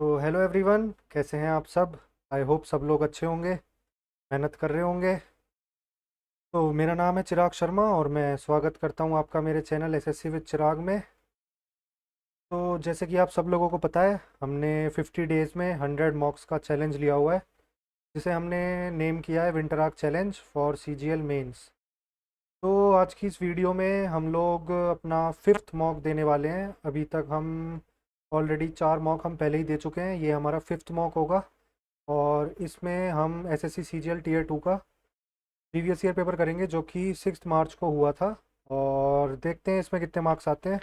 तो hello everyone, कैसे हैं आप सब। आई होप सब लोग अच्छे होंगे, मेहनत कर रहे होंगे। तो मेरा नाम है चिराग शर्मा और मैं स्वागत करता हूं आपका मेरे चैनल एसएससी विद चिराग में। तो जैसे कि आप सब लोगों को पता है, हमने 50 डेज़ में 100 मॉक्स का चैलेंज लिया हुआ है, जिसे हमने नेम किया है winter arc challenge for CGL mains. तो आज की इस वीडियो में हम लोग अपना फिफ्थ मॉक देने वाले हैं। अभी तक हम ऑलरेडी 4 मॉक हम पहले ही दे चुके हैं, ये हमारा फिफ्थ मॉक होगा। और इसमें हम एसएससी सीजीएल टीयर 2 का प्रीवियस ईयर पेपर करेंगे, जो कि 6 मार्च को हुआ था। और देखते हैं इसमें कितने मार्क्स आते हैं।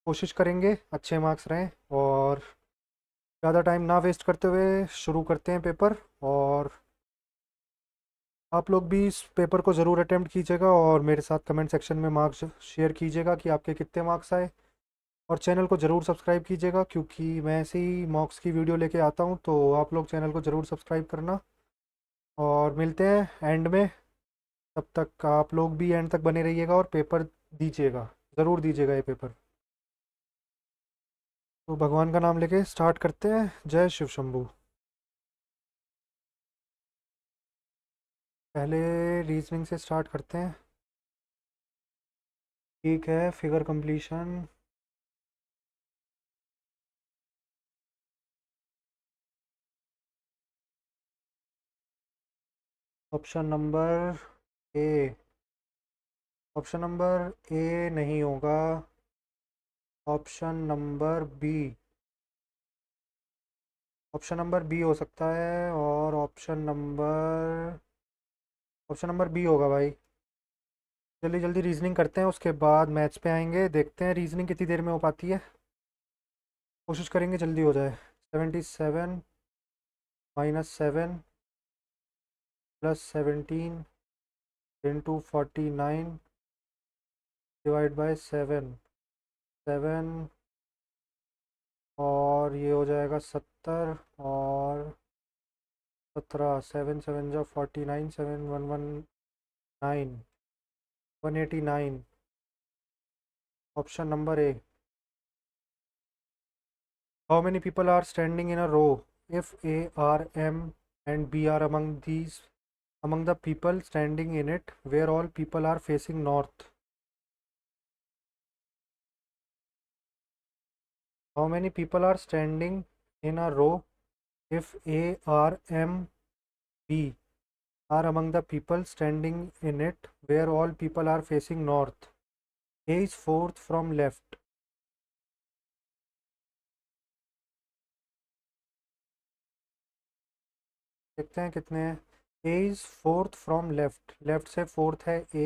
कोशिश करेंगे अच्छे मार्क्स रहें। और ज़्यादा टाइम ना वेस्ट करते हुए शुरू करते हैं पेपर। और आप लोग भी इस पेपर को ज़रूर अटेम्प्ट कीजिएगा और मेरे साथ कमेंट सेक्शन में मार्क्स शेयर कीजिएगा कि आपके कितने मार्क्स आए। और चैनल को ज़रूर सब्सक्राइब कीजिएगा, क्योंकि मैं ऐसे ही मॉक्स की वीडियो लेके आता हूँ, तो आप लोग चैनल को ज़रूर सब्सक्राइब करना। और मिलते हैं एंड में। तब तक आप लोग भी एंड तक बने रहिएगा और पेपर दीजिएगा, ज़रूर दीजिएगा ये पेपर। तो भगवान का नाम लेके स्टार्ट करते हैं। जय शिव शंभू। पहले रीजनिंग से स्टार्ट करते हैं। ठीक है, figure completion. Option number A. Option number A नहीं होगा। Option number B. Option number B हो सकता है। और ऑप्शन नंबर बी होगा भाई। जल्दी जल्दी रीजनिंग करते हैं, उसके बाद मैथ्स पे आएंगे। देखते हैं रीजनिंग कितनी देर में हो पाती है। कोशिश करेंगे जल्दी हो जाए। 77 -7 +17 × 49 डिवाइड बाय 7। 7 और ये हो जाएगा 70। और 17, 7 7 × 49, 7 1 1 9, 189। Option number A. How many people are standing in a row if A R M and B are among the people standing in it where all people are facing north? How many people are standing in a row if A, R, M, B are among the people standing in it where all people are facing north? A is fourth from left. देखते हैं कितने हैं। A is fourth from left. Left से fourth है A.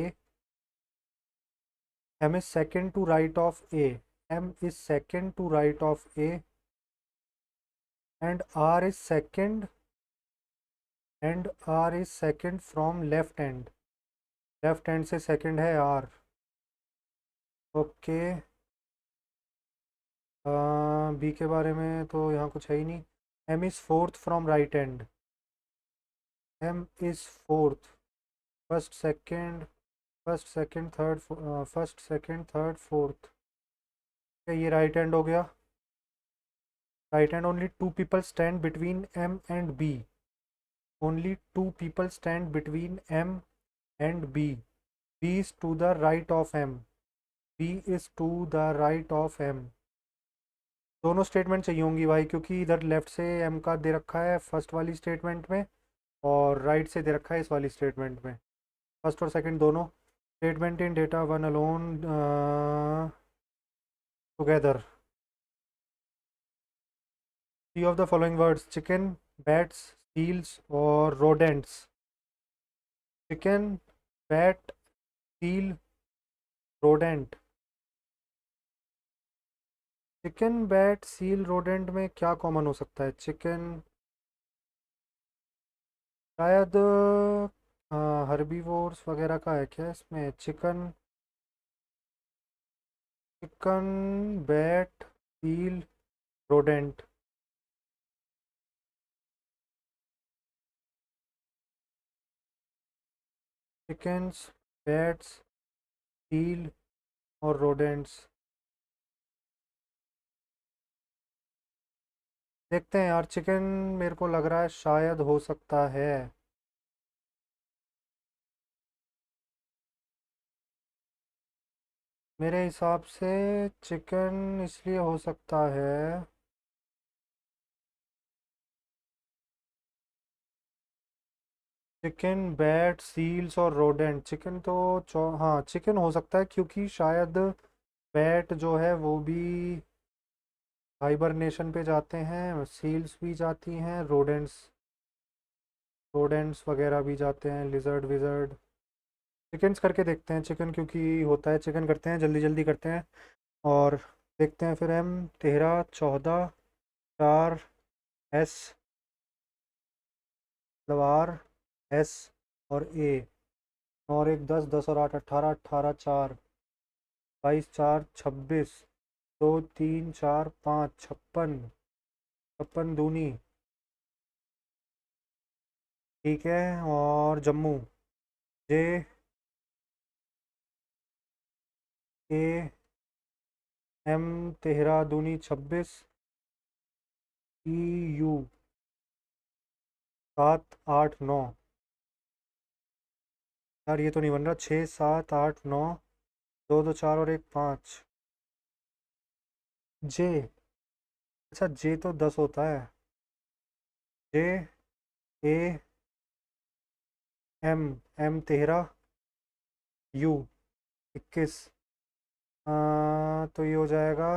M is second to right of A. M is second to right of A. And R is second. And R is second from left end. Left hand से second है R. Okay. B के बारे में तो यहाँ कुछ है ही नहीं। M is fourth from right hand. M is fourth. First second, first second third, first second third fourth. ये राइट हैंड हो गया। Right hand. Only two people stand between M and B. Only two people stand between M and B. B is to the right of M. B is to the right of M. दोनों statement चाहिए होंगी भाई, क्योंकि इधर left से M का दे रखा है फर्स्ट वाली स्टेटमेंट में, और राइट से दे रखा है इस वाली स्टेटमेंट में। फर्स्ट और सेकंड दोनों। Statement in data one alone together. Three of the following words: chicken, bats, seals और rodents. Chicken, bat, seal, rodent. Chicken, bat, seal, rodent में क्या कॉमन हो सकता है? चिकन शायद हर्बीवोर्स वगैरह का है क्या इसमें? Chicken, chicken, bat, seal, rodent. Chickens, bats, seal और रोडेंट्स। देखते हैं यार, चिकन मेरे को लग रहा है शायद हो सकता है। मेरे हिसाब से चिकन इसलिए हो सकता है। चिकन, बैट, सील्स और रोडेंट। चिकन तो हाँ, चिकन हो सकता है क्योंकि शायद बैट जो है वो भी हाइबरनेशन पे जाते हैं, सील्स भी जाती हैं, रोडेंट्स रोडेंट्स वगैरह भी जाते हैं, लिजर्ड विजर्ड। चिकन्स करके देखते हैं, चिकन क्योंकि होता है, चिकन करते हैं, जल्दी जल्दी करते हैं। और देखते हैं फिर। एम 13 14 4 एस, मतलब आर, एस और ए। और एक 10, 10 और 8 18, 18 4 22 4 26, 2 3 4 5 56, 56 दूनी। ठीक है। और जम्मू, जे ए एम 13 दूनी 26, ई यू 7 8 9। यार ये तो नहीं बन रहा। 6 7 8 9, 2 2 4 और एक 5। जे, अच्छा जे तो 10 होता है। जे ए एम एम 13, यू 21। तो ये हो जाएगा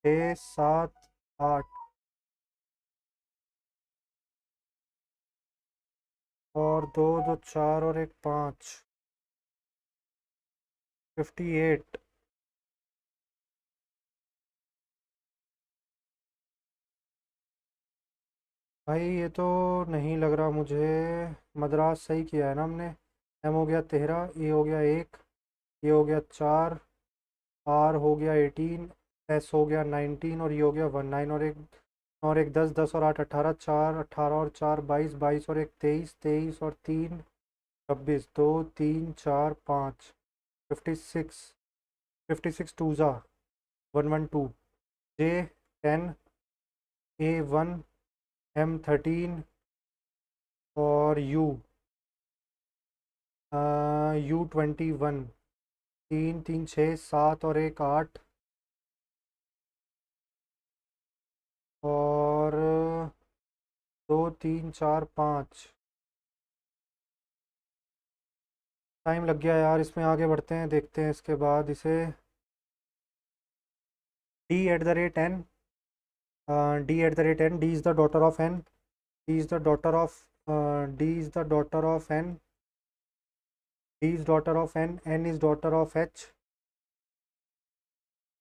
6 7 8 और 2 2 4 और एक 5। 58। भाई ये तो नहीं लग रहा मुझे। मद्रास सही किया है ना हमने। एम हो गया 13, ए हो गया 1, ये हो गया 4, आर हो गया 18, एस हो गया 19 और ये हो गया 19। और एक 10, 10 और 8 18, 4 18 और 4 22, 22 और एक 23, 23 और 3 26, 2 3 4 5 56। 56 टू ज़ा 112। जे 10, ए 1, एम 13 और यू 21। 3 3 6 7 और एक 8 और 2 3 4 5। टाइम लग गया यार इसमें। आगे बढ़ते हैं, देखते हैं इसके बाद इसे। D@n, D@n, D is the daughter of n, D is the daughter of D is the daughter of n, D is daughter of n is daughter of h,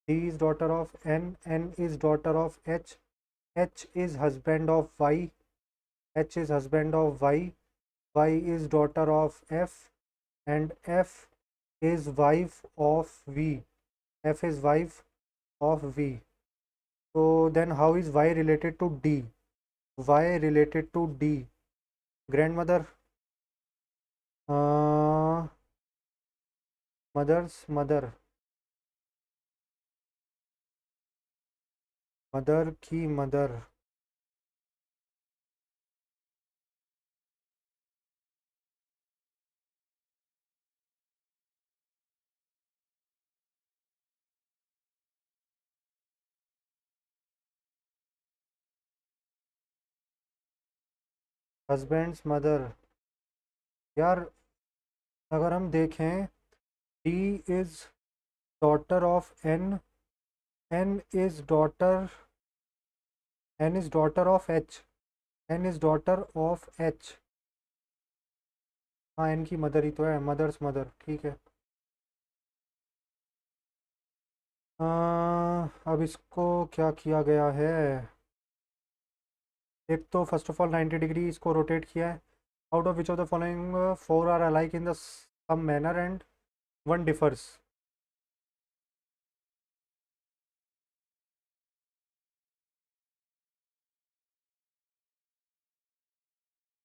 D is daughter of n is daughter of h is husband of y, h is husband of y is daughter of f, and f is wife of v, f is wife of v. So then how is y related to D? Y related to D, grandmother, mother's mother, mother की mother. Husband's mother. यार अगर हम देखें, D is daughter of N, N is daughter N is daughter of H, N is daughter of H. हाँ, N की mother ही तो है, मदर्स मदर। ठीक है। अब इसको क्या किया गया है। एक तो फर्स्ट ऑफ ऑल 90 डिग्री इसको रोटेट किया है। Out of which of the following four are alike in the some manner and one differs.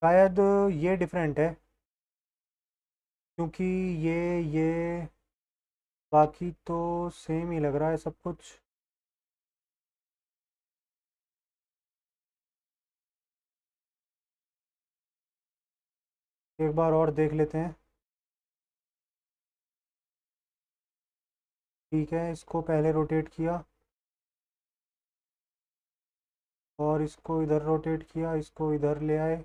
शायद ये डिफरेंट है क्योंकि ये बाकी तो सेम ही लग रहा है सब कुछ। एक बार और देख लेते हैं। ठीक है, इसको पहले रोटेट किया और इसको इधर रोटेट किया, इसको इधर ले आए,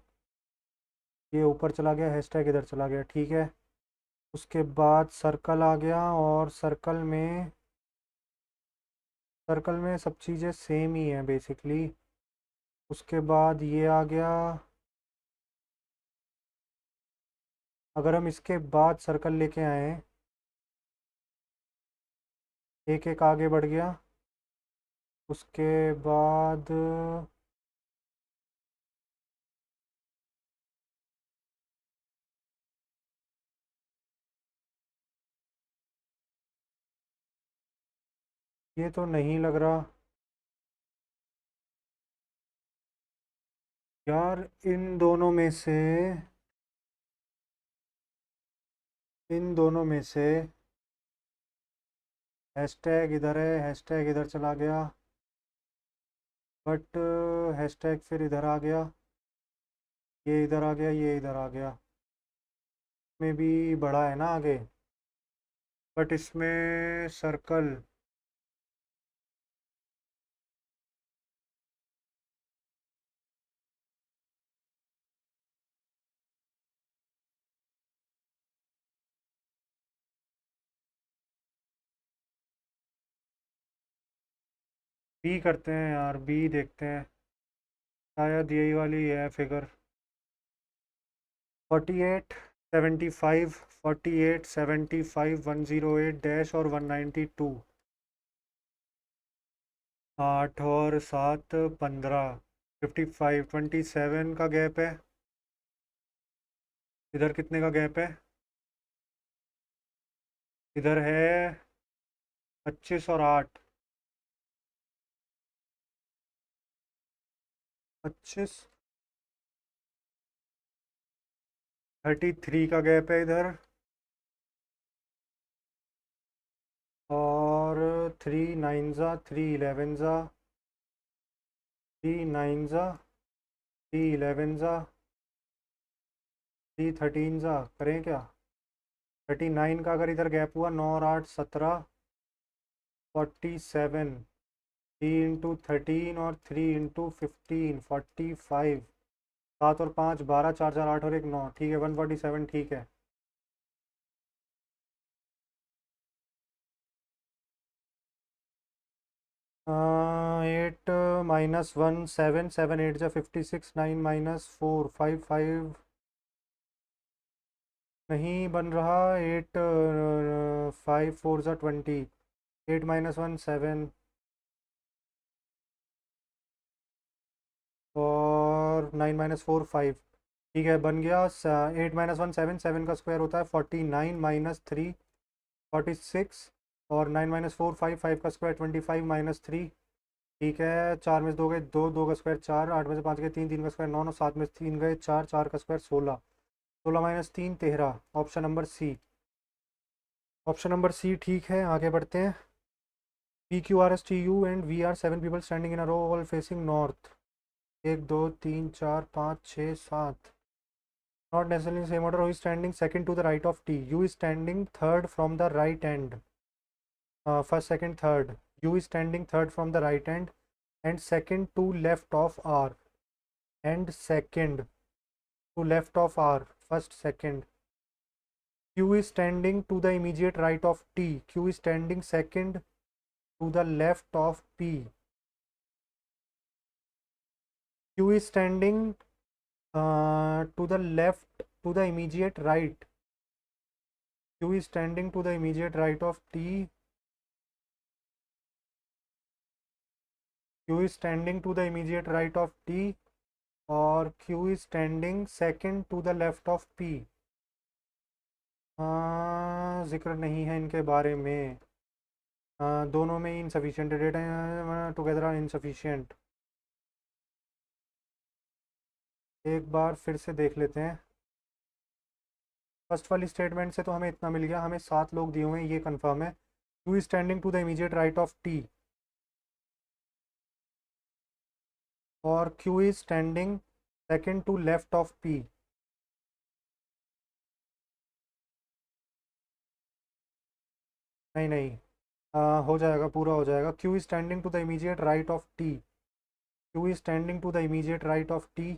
ये ऊपर चला गया, हैशटैग इधर चला गया। ठीक है, उसके बाद सर्कल आ गया और सर्कल में सब चीज़ें सेम ही हैं बेसिकली। उसके बाद ये आ गया। अगर हम इसके बाद सर्कल लेके आए, एक एक आगे बढ़ गया। उसके बाद ये तो नहीं लग रहा यार। इन दोनों में से हैशटैग इधर है, हैशटैग इधर चला गया, बट हैशटैग फिर इधर आ गया, ये इधर आ गया, ये इधर आ गया। में भी बड़ा है ना आगे, बट इसमें सर्कल। बी करते हैं यार, बी देखते हैं, शायद यही वाली है फिगर। 48 75 48 75 108 डैश और 192। 8 और 7 15। 55 27 का गैप है। इधर कितने का गैप है? इधर है 25 और 8। 25 33 का गैप है इधर। और 3 9 जा 3 11 जा, 3 9 जा 3 11 जा, 3 13 जा। करें क्या? 39 का अगर इधर गैप हुआ, 9 और 8 17। 47। 3 × 13 और 3 × 15 45। 7 और 5 12, 4 4 8 और 1 9। ठीक है, 147 ठीक है। 8 - 1 7 7 8 जा 56। 9 - 4 5 5। नहीं बन रहा। 8 5 4 जा 20। 8 - 1 7 और 9 - 4 5। ठीक है, बन गया। 8 - 1 7 7 का स्क्वायर होता है 49 - 3 46। और 9 - 4 5 5 का स्क्वायर 25 - 3। ठीक है, 4 में से 2 गए 2, 2 का स्क्वायर 4, 8 में से 5 गए 3, 3 का स्क्वायर 9, और 7 में से 3 गए 4, 4 का square 16। 16 - 3 13। Option number C. Option number C ठीक है, आगे बढ़ते हैं। PQRSTU and VR 7 people standing in a row all facing north। 1 2 3 4 5 6 7। Not necessarily in the same order. Who is standing second to the right of T? U is standing third from the right end. First, second, third. U is standing third from the right end and second to left of R. And second to left of R. First, second. Q is standing to the immediate right of T. Q is standing second to the left of P. Q is standing to the left, to the immediate right. Q is standing to the immediate right of T. Q is standing to the immediate right of T और Q is standing second to the left of P। जिक्र नहीं है इनके बारे में। दोनों में insufficient data together are insufficient. एक बार फिर से देख लेते हैं। फर्स्ट वाली स्टेटमेंट से तो हमें इतना मिल गया, हमें 7 लोग दिए हुए हैं, ये कंफर्म है। Q is standing to the immediate right of T और Q is standing second to left of P। नहीं नहीं, हो जाएगा, पूरा हो जाएगा। Q is standing to the immediate right of T. Q is standing to the immediate right of T.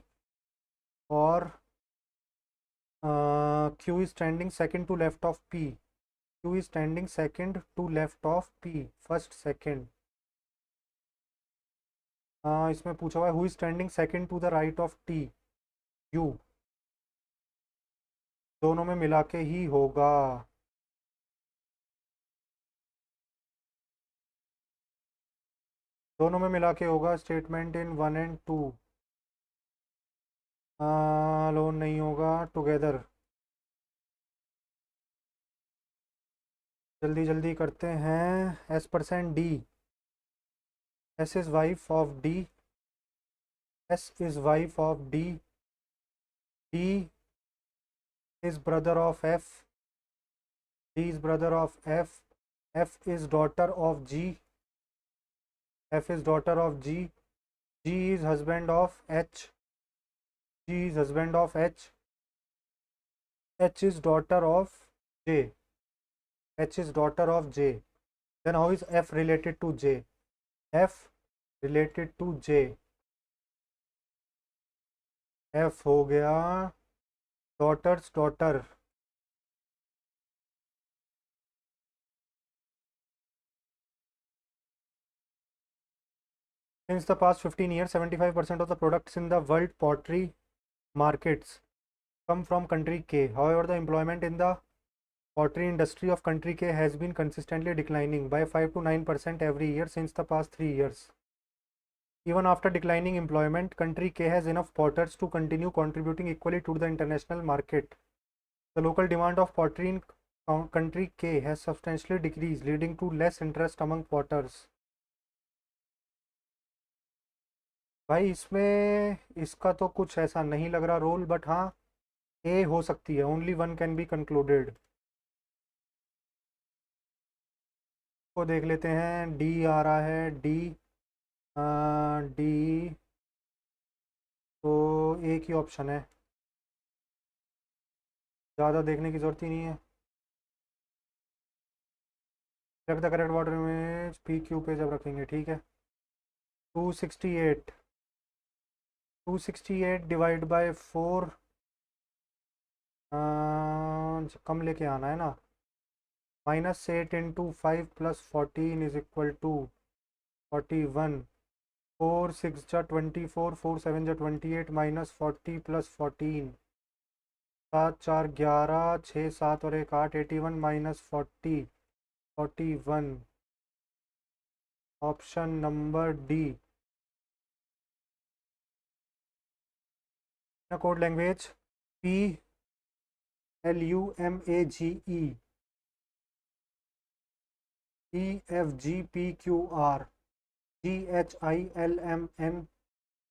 और Q is standing second to left of P. Q is standing second to left of P, first second. इसमें पूछा हुआ है who is standing second to the right of T. U. दोनों में मिला के ही होगा। दोनों में मिला के होगा, स्टेटमेंट इन 1 and 2। लोन नहीं होगा, टुगेदर। जल्दी जल्दी करते हैं। S%D। S is wife of D. S is wife of D. D is brother of F. D is brother of F. F is daughter of G. F is daughter of G. G is husband of H. G is husband of H. H is daughter of J. H is daughter of J. Then how is F related to J? F related to J. F हो गया daughter's daughter. Since the past 15 years, 75% of the products in the world pottery markets come from country K. However, the employment in the pottery industry of country K has been consistently declining by 5 to 9% every year since the past 3 years. Even after declining employment, country K has enough potters to continue contributing equally to the international market. The local demand of pottery in country K has substantially decreased, leading to less interest among potters. भाई इसमें इसका तो कुछ ऐसा नहीं लग रहा role, but हाँ ए हो सकती है। Only one can be concluded. को देख लेते हैं। डी आ रहा है, डी। डी तो एक ही ऑप्शन है, ज़्यादा देखने की ज़रूरत ही नहीं है। रख द करेक्ट वाटर में पी क्यू पे जब रखेंगे, ठीक है। 268। 268 डिवाइड बाय 4। कम लेके आना है ना। -8 × 5 + 14 इज इक्वल टू 41। 4 6 जा 24, 4 7 जा 28, -40 + 14। 7 4 11, 6 7 और 1 8, 81 -40, 41। Option number D. Code language PLUMAGE EFGPQR GHILMN।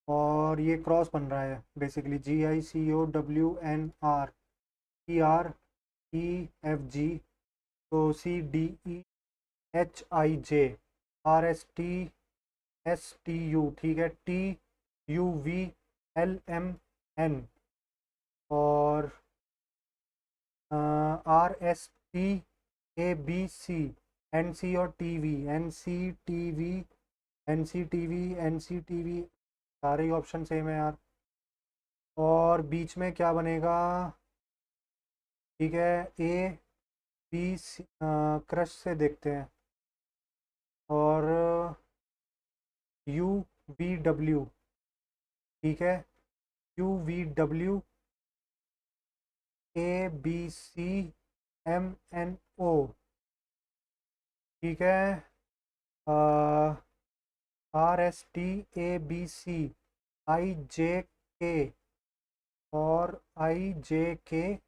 और ये क्रॉस बन रहा है बेसिकली GICOWNRPREFG। तो CDEHIJRSTSTU, ठीक है। TUVLMN और RSTABC। NC और TV, NCTV सारे ही ऑप्शन सेम है यार। और बीच में क्या बनेगा? ठीक है, ए बी सी, क्रश से देखते हैं। और UVW, ठीक है। UVW ABCMNO, ठीक है। RSTABCIJK और IJKBCD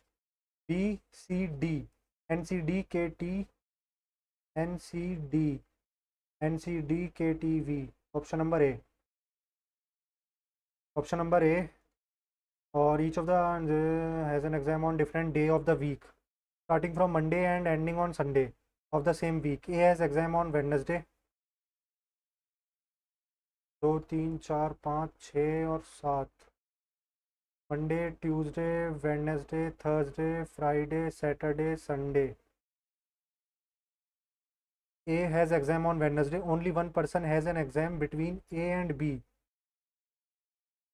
NCDKT NCDKTV। Option number A. Option number ए। और each of the has an exam on different day of the week starting from Monday and ending on Sunday of the same week. A has exam on Wednesday। 2 3 4 5 6 और 7। Monday, Tuesday, Wednesday, Thursday, Friday, Saturday, Sunday. A has exam on Wednesday. Only one person has an exam between A and B.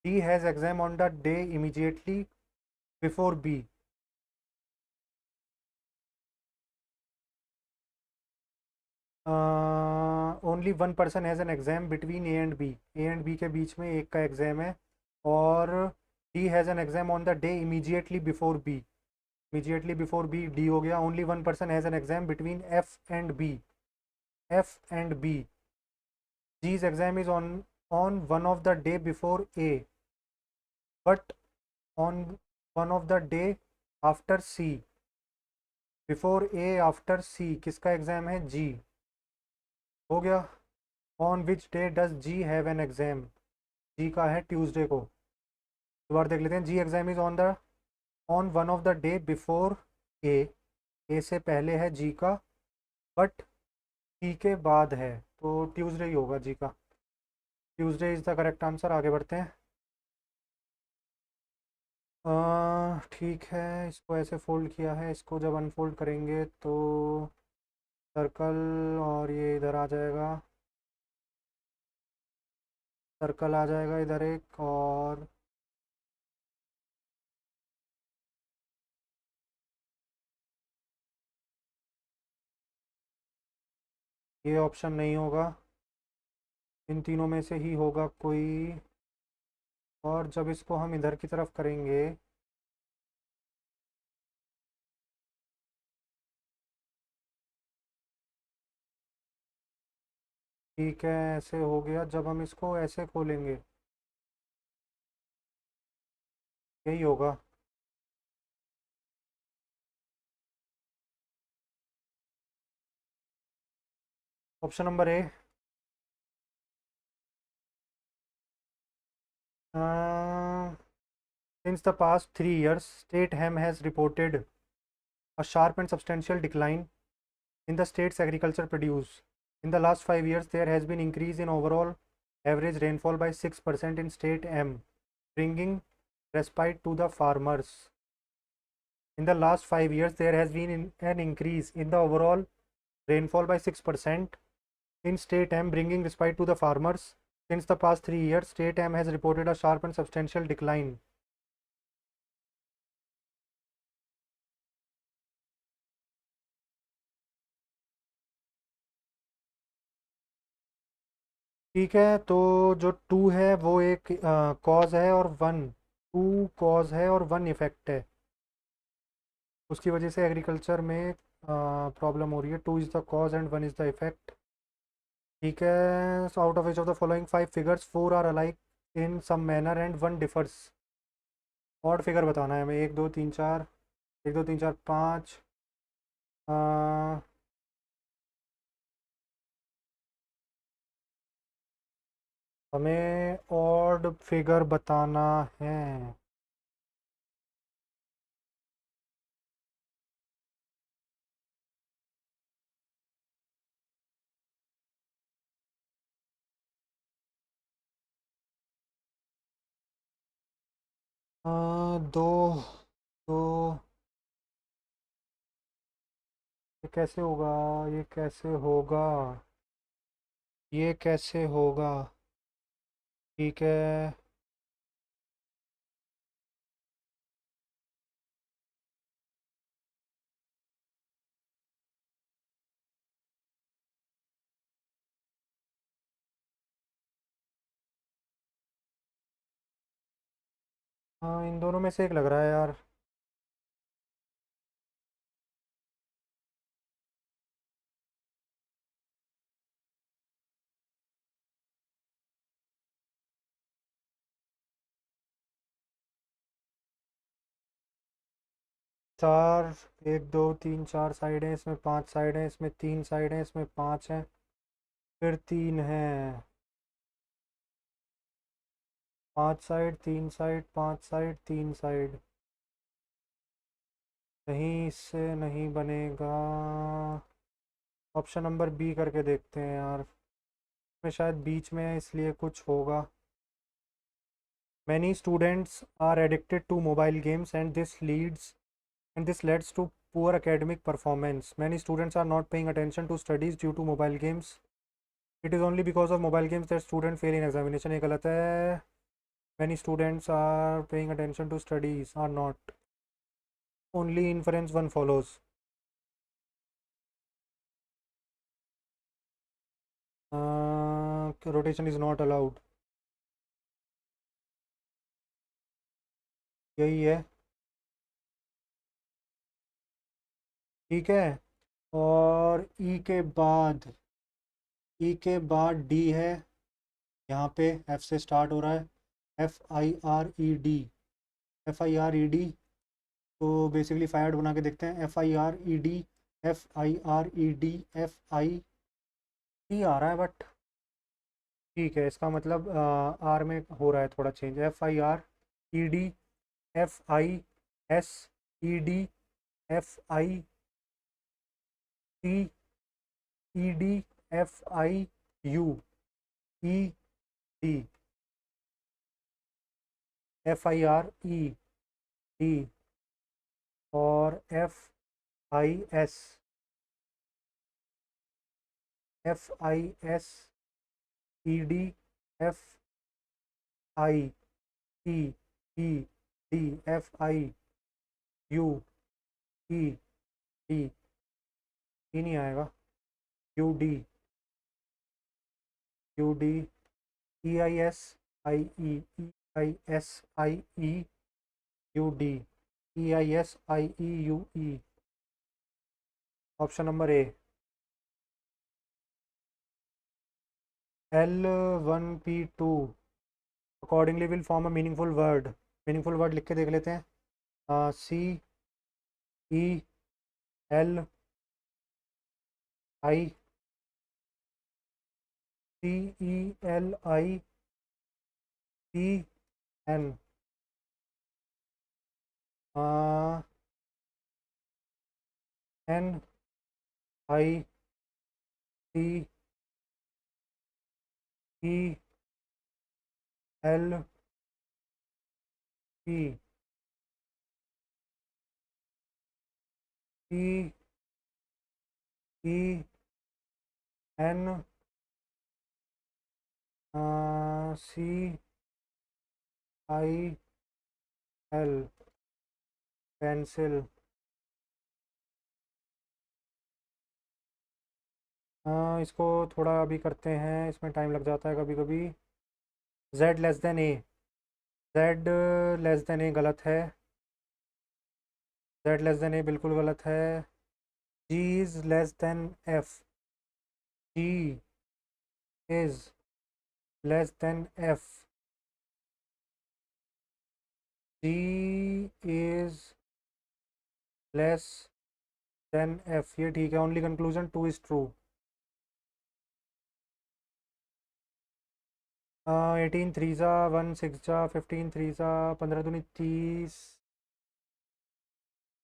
D has exam on the day immediately before B. Only one person has an exam between A and B, A and B के बीच में एक का exam है। और D has an exam on the day immediately before B, immediately before B D हो गया। Only one person has an exam between F and B, F and B. G's exam is on one of the day before A, but on one of the day after C। Before A after C किसका exam है? G. हो गया। On which day does G have an exam? G का है Tuesday को। दोबारा देख लेते हैं। G exam is on one of the day before A, A से पहले है जी का, बट सी के बाद है, तो ट्यूसडे ही होगा जी का। Tuesday is the correct answer. आगे बढ़ते हैं। ठीक है, इसको ऐसे फोल्ड किया है, इसको जब अनफोल्ड करेंगे तो सर्कल, और ये इधर आ जाएगा, सर्कल आ जाएगा इधर एक, और ये ऑप्शन नहीं होगा, इन तीनों में से ही होगा कोई। और जब इसको हम इधर की तरफ करेंगे, ठीक है ऐसे हो गया। जब हम इसको ऐसे खोलेंगे यही होगा। Option number A. Since the past 3 years, state hem has reported a sharp and substantial decline in the state's agriculture produce. In the last 5 years, there has been increase in overall average rainfall by 6% in state M, bringing respite to the farmers. In the last 5 years, there has been an increase in the overall rainfall by 6% in state M, bringing respite to the farmers. Since the past 3 years, state M has reported a sharp and substantial decline. ठीक है, तो जो to है वो एक cause है और one, to cause है और वन इफेक्ट है, उसकी वजह से एग्रीकल्चर में प्रॉब्लम हो रही है। Two is the cause and one is the effect. ठीक है, so out of which of the following 5 figures 4 are alike in some manner and one differs? Odd figure बताना है हमें। 1 2 3 4, 1 2 3 4 5। हमें ऑड फिगर बताना है। 2 2। ये कैसे होगा? ये कैसे होगा? ये कैसे होगा? ठीक है। हाँ, इन दोनों में से एक लग रहा है यार। चार, 1 2 3 4 साइड हैं, इसमें 5 साइड हैं, इसमें 3 साइड हैं, इसमें 5 हैं, फिर 3 हैं। 5 साइड, 3 साइड, 5 साइड, 3 साइड। नहीं, इससे नहीं बनेगा। ऑप्शन नंबर बी करके देखते हैं यार, इसमें शायद बीच में है इसलिए कुछ होगा। Many students are addicted to mobile games and this leads to poor academic performance. Many students are not paying attention to studies due to mobile games. It is only because of mobile games that students fail in examination. ये गलत है. Many students are paying attention to studies are not. Only inference one follows. Rotation is not allowed. यही है. ठीक है. और ई के बाद डी है. यहाँ पे एफ से स्टार्ट हो रहा है. FIRED. FIRED. तो बेसिकली फायर्ड बना के देखते हैं. FIRED. FIRED. FI आ रहा है बट ठीक है. इसका मतलब आर में हो रहा है थोड़ा change. FIRED. FISED. FICED. FIUED. FIRED. और FIS. FISED. FIEED. FIUED. ये नहीं आएगा. UD. UD. EISIE. EISIE. UD. EISIEUE. Option number A. L1P2 accordingly will form a meaningful word. Meaningful word लिख के देख लेते हैं. CELI. CELICN. NICELP. CEN. CIL. Pencil. इसको थोड़ा अभी करते हैं. इसमें टाइम लग जाता है कभी कभी. Z लेस देन ए. Z लेस देन ए गलत है. Z लेस देन ए बिल्कुल गलत है. G is less than F. G is less than F. G is less than F. ये ठीक है. Only conclusion 2 is true. 18 3 ज़ा 1 6 ज़ा 15 3 ज़ा 15 दूनी 30.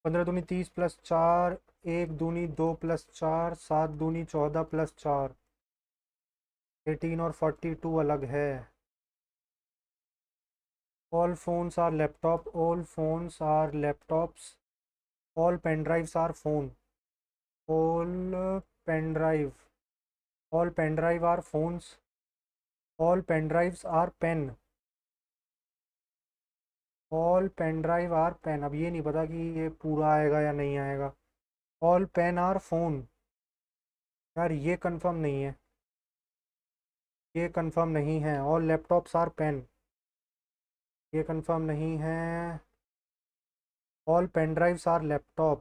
15 दूनी 30 प्लस 4. 1 दूनी 2 प्लस 4. 7 दूनी 14 प्लस 4. 18 और 42 अलग है. All phones are laptop. All phones are laptops. All pen drives are phone. All pen drive. All pen drive are phones. All pen drives are pen. All pen drive are pen. अब ये नहीं पता कि ये पूरा आएगा या नहीं आएगा. All pen are phone. यार ये कंफर्म नहीं है. ये कंफर्म नहीं है. All laptops are pen. ये कंफर्म नहीं है. All pen drives are laptop.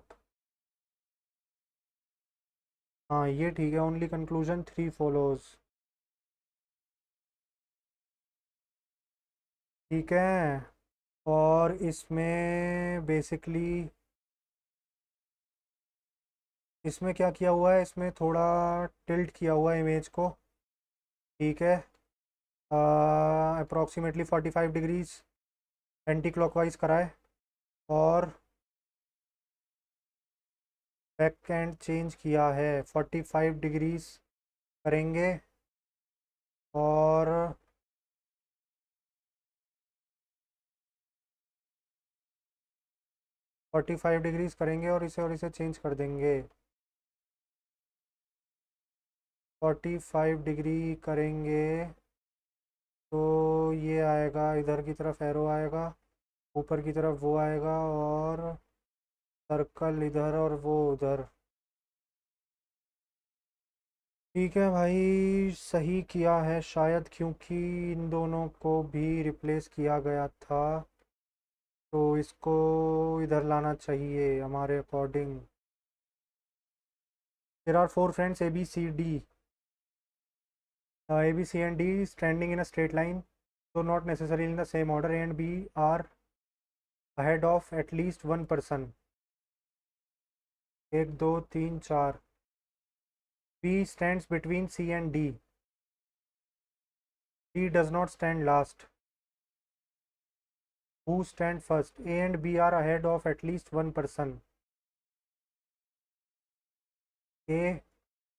हाँ ये ठीक है. Only conclusion 3 follows. ठीक है. और इसमें बेसिकली इसमें क्या किया हुआ है. इसमें थोड़ा टिल्ट किया हुआ है इमेज को. ठीक है. अप्रॉक्सीमेटली 45 डिग्रीज एंटी क्लॉकवाइज कराए. और बैक एंड चेंज किया है. 45 डिग्रीज करेंगे. और 45 डिग्रीज करेंगे और इसे चेंज कर देंगे। 45 डिग्री करेंगे तो ये आएगा, इधर की तरफ एरो आएगा, ऊपर की तरफ वो आएगा, और सर्कल इधर और वो उधर। ठीक है भाई, सही किया है शायद, क्योंकि इन दोनों को भी रिप्लेस किया गया था, तो इसको इधर लाना चाहिए हमारे according. There are four friends A B C D, A B C and D standing in a straight line, so not necessarily in the same order. A and B are ahead of at least one person. एक दो तीन चार. B stands between C and D. D does not stand last. Who stand first? A and B are ahead of at least one person. A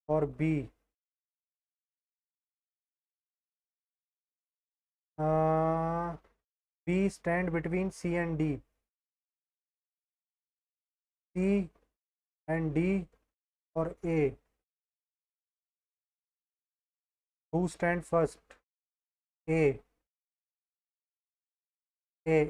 और B. B stand between C and D. C and D or A. Who stand first? A. A.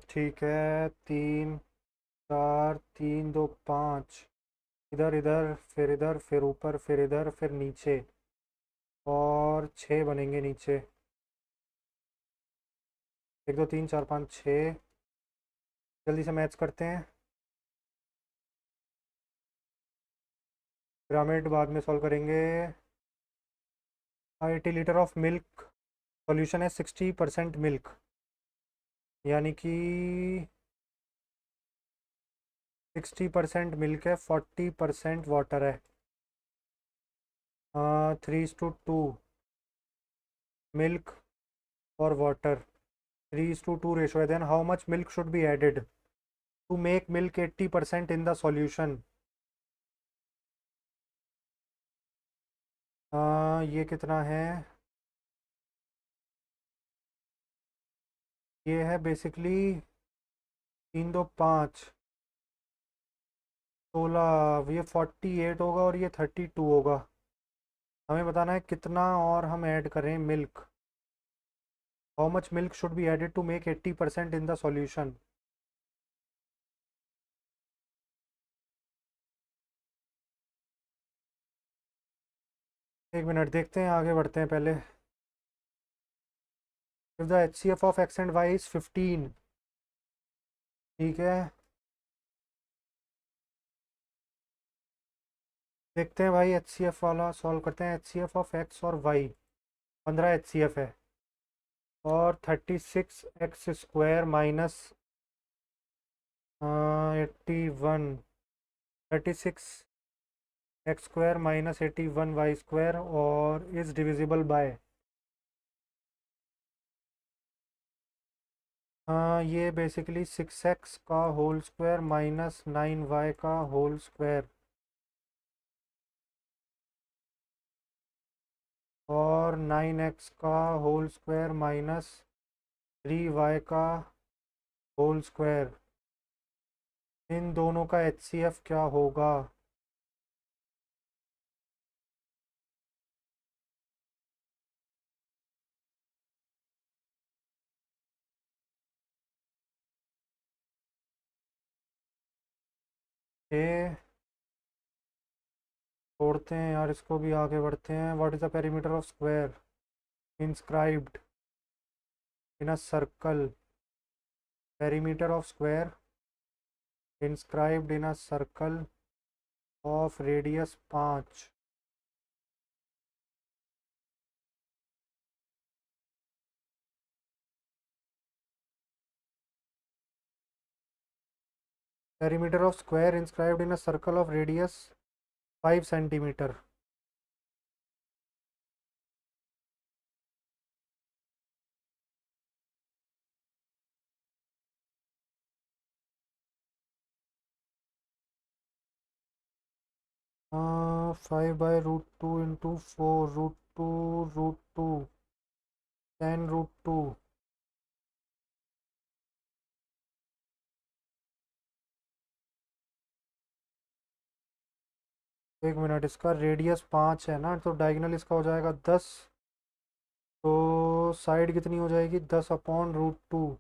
ठीक है, तीन चार, तीन दो पाँच, इधर इधर फिर इधर फिर ऊपर फिर इधर फिर नीचे, और छः बनेंगे नीचे। एक दो तीन चार पाँच छः। जल्दी से मैच करते हैं। पिरामिड बाद में सॉल्व करेंगे। 80 लीटर ऑफ मिल्क, सॉल्यूशन है 60% मिल्क, यानी कि 60% मिल्क है, 40% वाटर है। 3:2 मिल्क और वाटर, 3:2 रेशो है। Then how much milk should be added to make milk 80% in the solution? ये कितना है? ये है बेसिकली 3 2 5 16, ये 48 होगा और ये 32 होगा। हमें बताना है कितना और हम ऐड करें milk. How much milk should be added to make 80% in the solution? एक मिनट, देखते हैं, आगे बढ़ते हैं पहले। If the H C F of X and Y is 15, ठीक है, देखते हैं भाई, एच सी एफ वाला सॉल्व करते हैं। H C F of X और वाई 15 एच सी एफ है, और 36x² माइनस 81, 36x² - 81y² और इज डिविजिबल बाय, ये बेसिकली 6x का होल स्क्वायर माइनस 9y का होल स्क्वायर, और 9x का होल स्क्वायर माइनस 3y का होल स्क्वायर। इन दोनों का एच सी एफ क्या होगा? ए, छोड़ते हैं यार इसको भी, आगे बढ़ते हैं। What is the perimeter of square inscribed in a circle? Perimeter of square inscribed in a circle of radius 5। Perimeter of square inscribed in a circle of radius 5 centimeter। 5/√2 into 4 √2 √2 10√2। एक मिनट, इसका radius 5 है ना, तो diagonal इसका हो जाएगा 10। तो side कितनी हो जाएगी, 10/√2।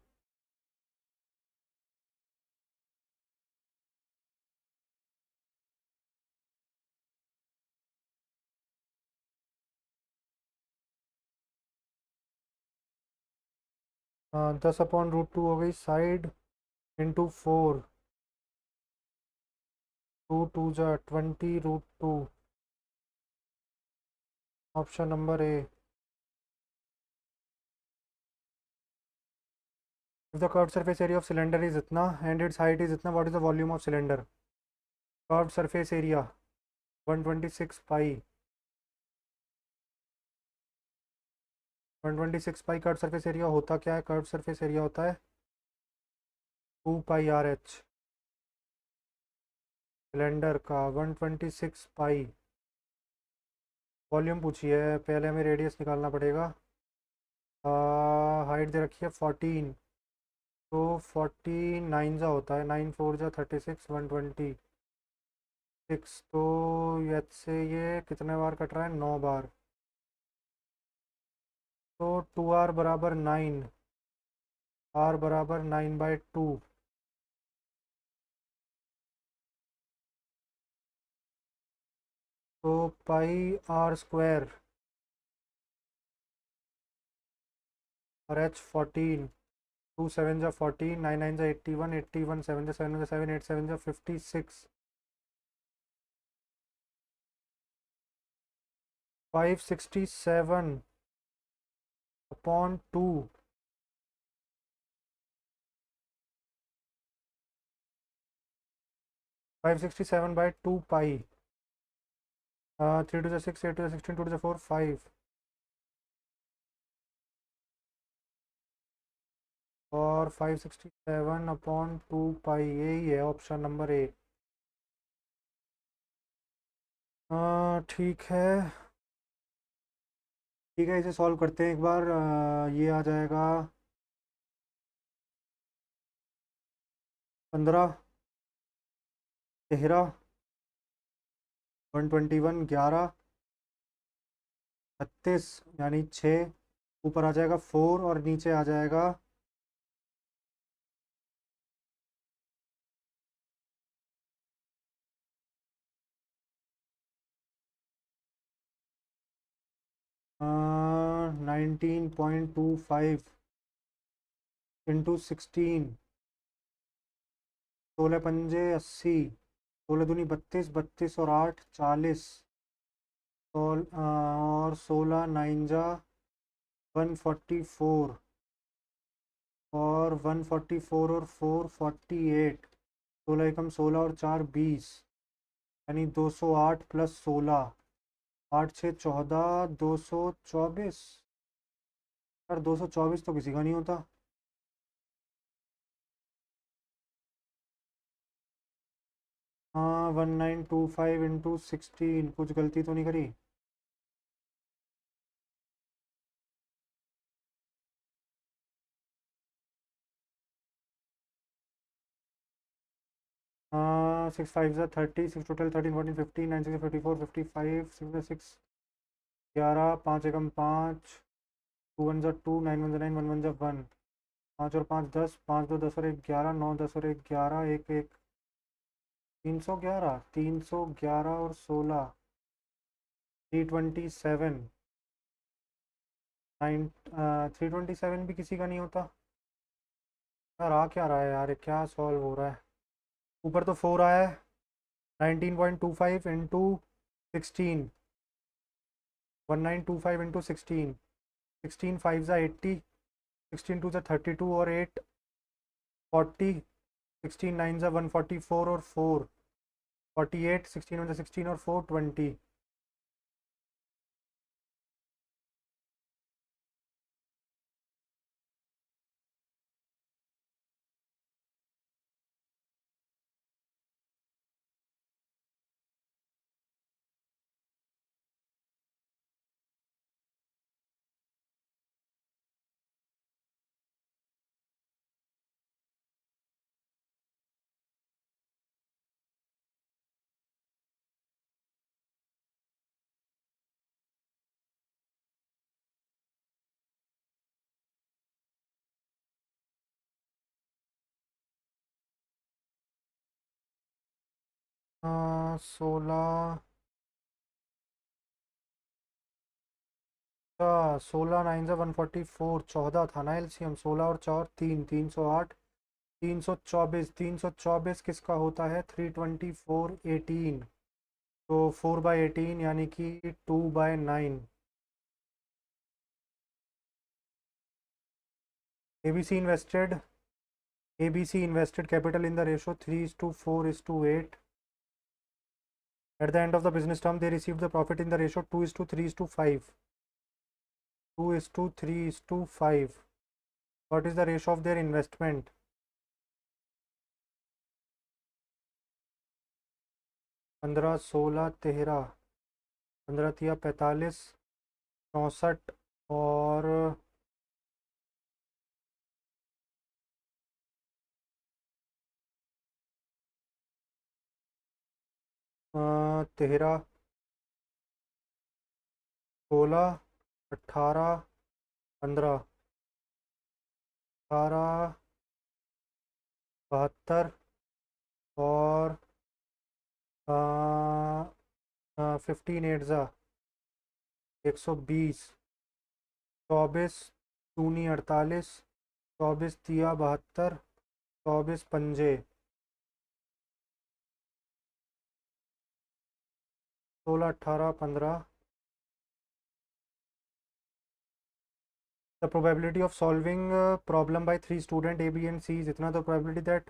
हाँ, 10/√2 हो गई साइड, इंटू 4। 2 2 जा 20√2। Option number A. If the curved surface area of cylinder is इतना and its height is इतना, what is the volume of cylinder? Curved surface area 126 pi. 126 pi curve surface area होता क्या है? Curve surface area होता है 2 पाई RH। Cylinder का 126 पाई। Volume पूछिए, पहले हमें रेडियस निकालना पड़ेगा। हाइट दे रखी है 14, तो 49 जा होता है, 9 4 जा 36, 126। तो एच से ये कितने बार कट रहा है? 9 बार। तो 2R = 9। R = 9/2। तो πr² और H 14। 2 7 जा 14, 9 9 जा 81, 81 7 जा 7 8 7 जा 56। 567/2। 567/2 पाई। 3 2 जा 6, 8 2 जा 16, 2 2 जा 4, 5। और 567/2 पाई, यही है ऑप्शन नंबर ए। ठीक है। ठीक है, इसे सॉल्व करते हैं एक बार। ये आ जाएगा 15, 13, 121, 11, 36, यानी 6। ऊपर आ जाएगा 4 और नीचे आ जाएगा 19.25 इंटू 16। 16 पंजे 80, 16 दूनी 32, 32 और 8 40। और 16 9 जा 144। और 144 और 4 48। 16 एकम 16 और 4 20, यानी 208 + 16। 8 6 14, 224। यार 224 तो किसी का नहीं होता। हाँ, 1925 इंटू 16, कुछ गलती तो नहीं करी? हाँ, 6 5 जा 30, 6 टोटल 13 14 15, 9 6 54 55, 6 6 11, 5 एकम 5, 2 1 जा 2, 9 1 जा 9, 1 1 जा 1। 5 और 5 10, 5 2 10 और 1 11, 9 10 और 1 11, 1 1 311, 311 और 16, 327। 9 327 भी किसी का नहीं होता। यार आ क्या रहा है यार, ये क्या सॉल्व हो रहा है? ऊपर तो 4 आया है। 19.25 इंटू 16, 1925 इंटू 16। 16 5 जा 80, 16 2 जा 32 और 8 40। 16 9 जा 144 और 4 48। 16 1 जा 16 और 4 20। 16, 16 9 × 144, 14 था ना एलसीएम। 16 और 4 3, 308, 324। किसका होता है? 324/18। तो 4/18 यानी कि 2/9। ABC invested ABC invested capital in the ratio 3:4:8. At the end of the business term, they received the profit in the ratio 2:3:5. 2:3:5. What is the ratio of their investment? 15, 16, 13। 15 तिया 45, 64 और 13, 16, 18, 15। 18, 72 और 15 8 120। 24 दूनी 48, 24 तिया 72, 24 पंजे 16, 18, 15। The probability of solving a problem by 3 student A, B and C is इतना। the probability that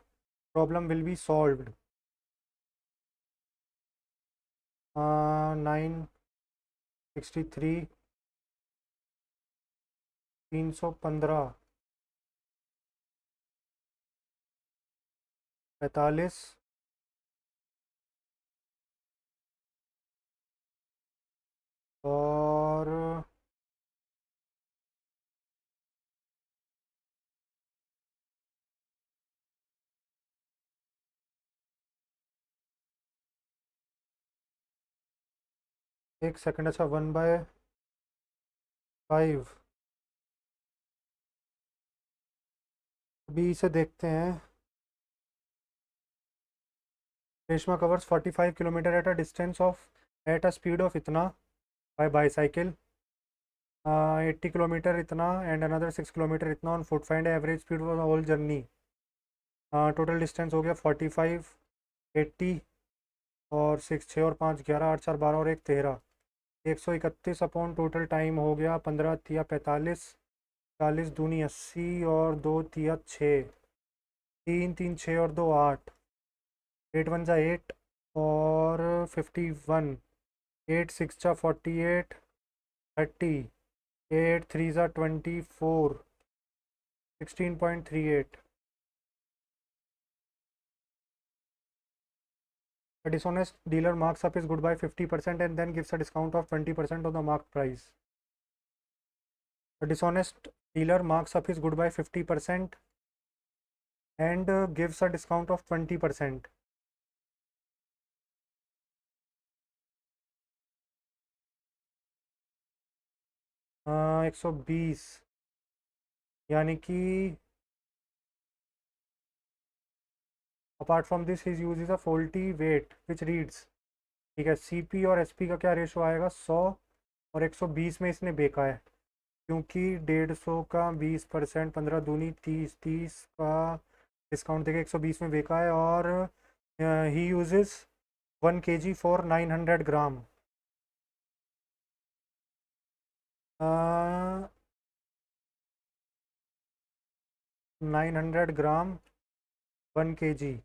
problem will be solved 963, 315, 45 और 1 second. अच्छा 1/5। अभी इसे देखते हैं। Reshma covers 45 kilometres at a distance of at a speed of इतना by bicycle. 80 kilometres इतना and another 6 kilometres इतना on foot. Find average speed for the whole journey. Total distance हो गया 45, 80 और 6, 6 और 5 11, 8 4 12 और 1 13। 131 अपॉन टोटल टाइम हो गया 15 तिया 45, 40 दूनी 80 और 2 तिया 6। 3 3 6 और 2 8। 8 1 जा 8 और 51। 8 6 जा 48, 30। 8 3 जा 24, 16.38। A dishonest dealer marks up his good by 50% and then gives a discount of 20% on the marked price. A dishonest dealer marks up his good by 50% and gives a discount of 20%. 120 यानी कि apart from this his use is a faulty weight which reads. ठीक है, CP और SP का क्या ratio आएगा? 100 और 120 में इसने बेचा है क्योंकि 150 का 20%, 15 दूनी 30, 30 का डिस्काउंट देके 120 में बेचा है। और he uses 1 kg for 900 gram. 900 gram 1 kg।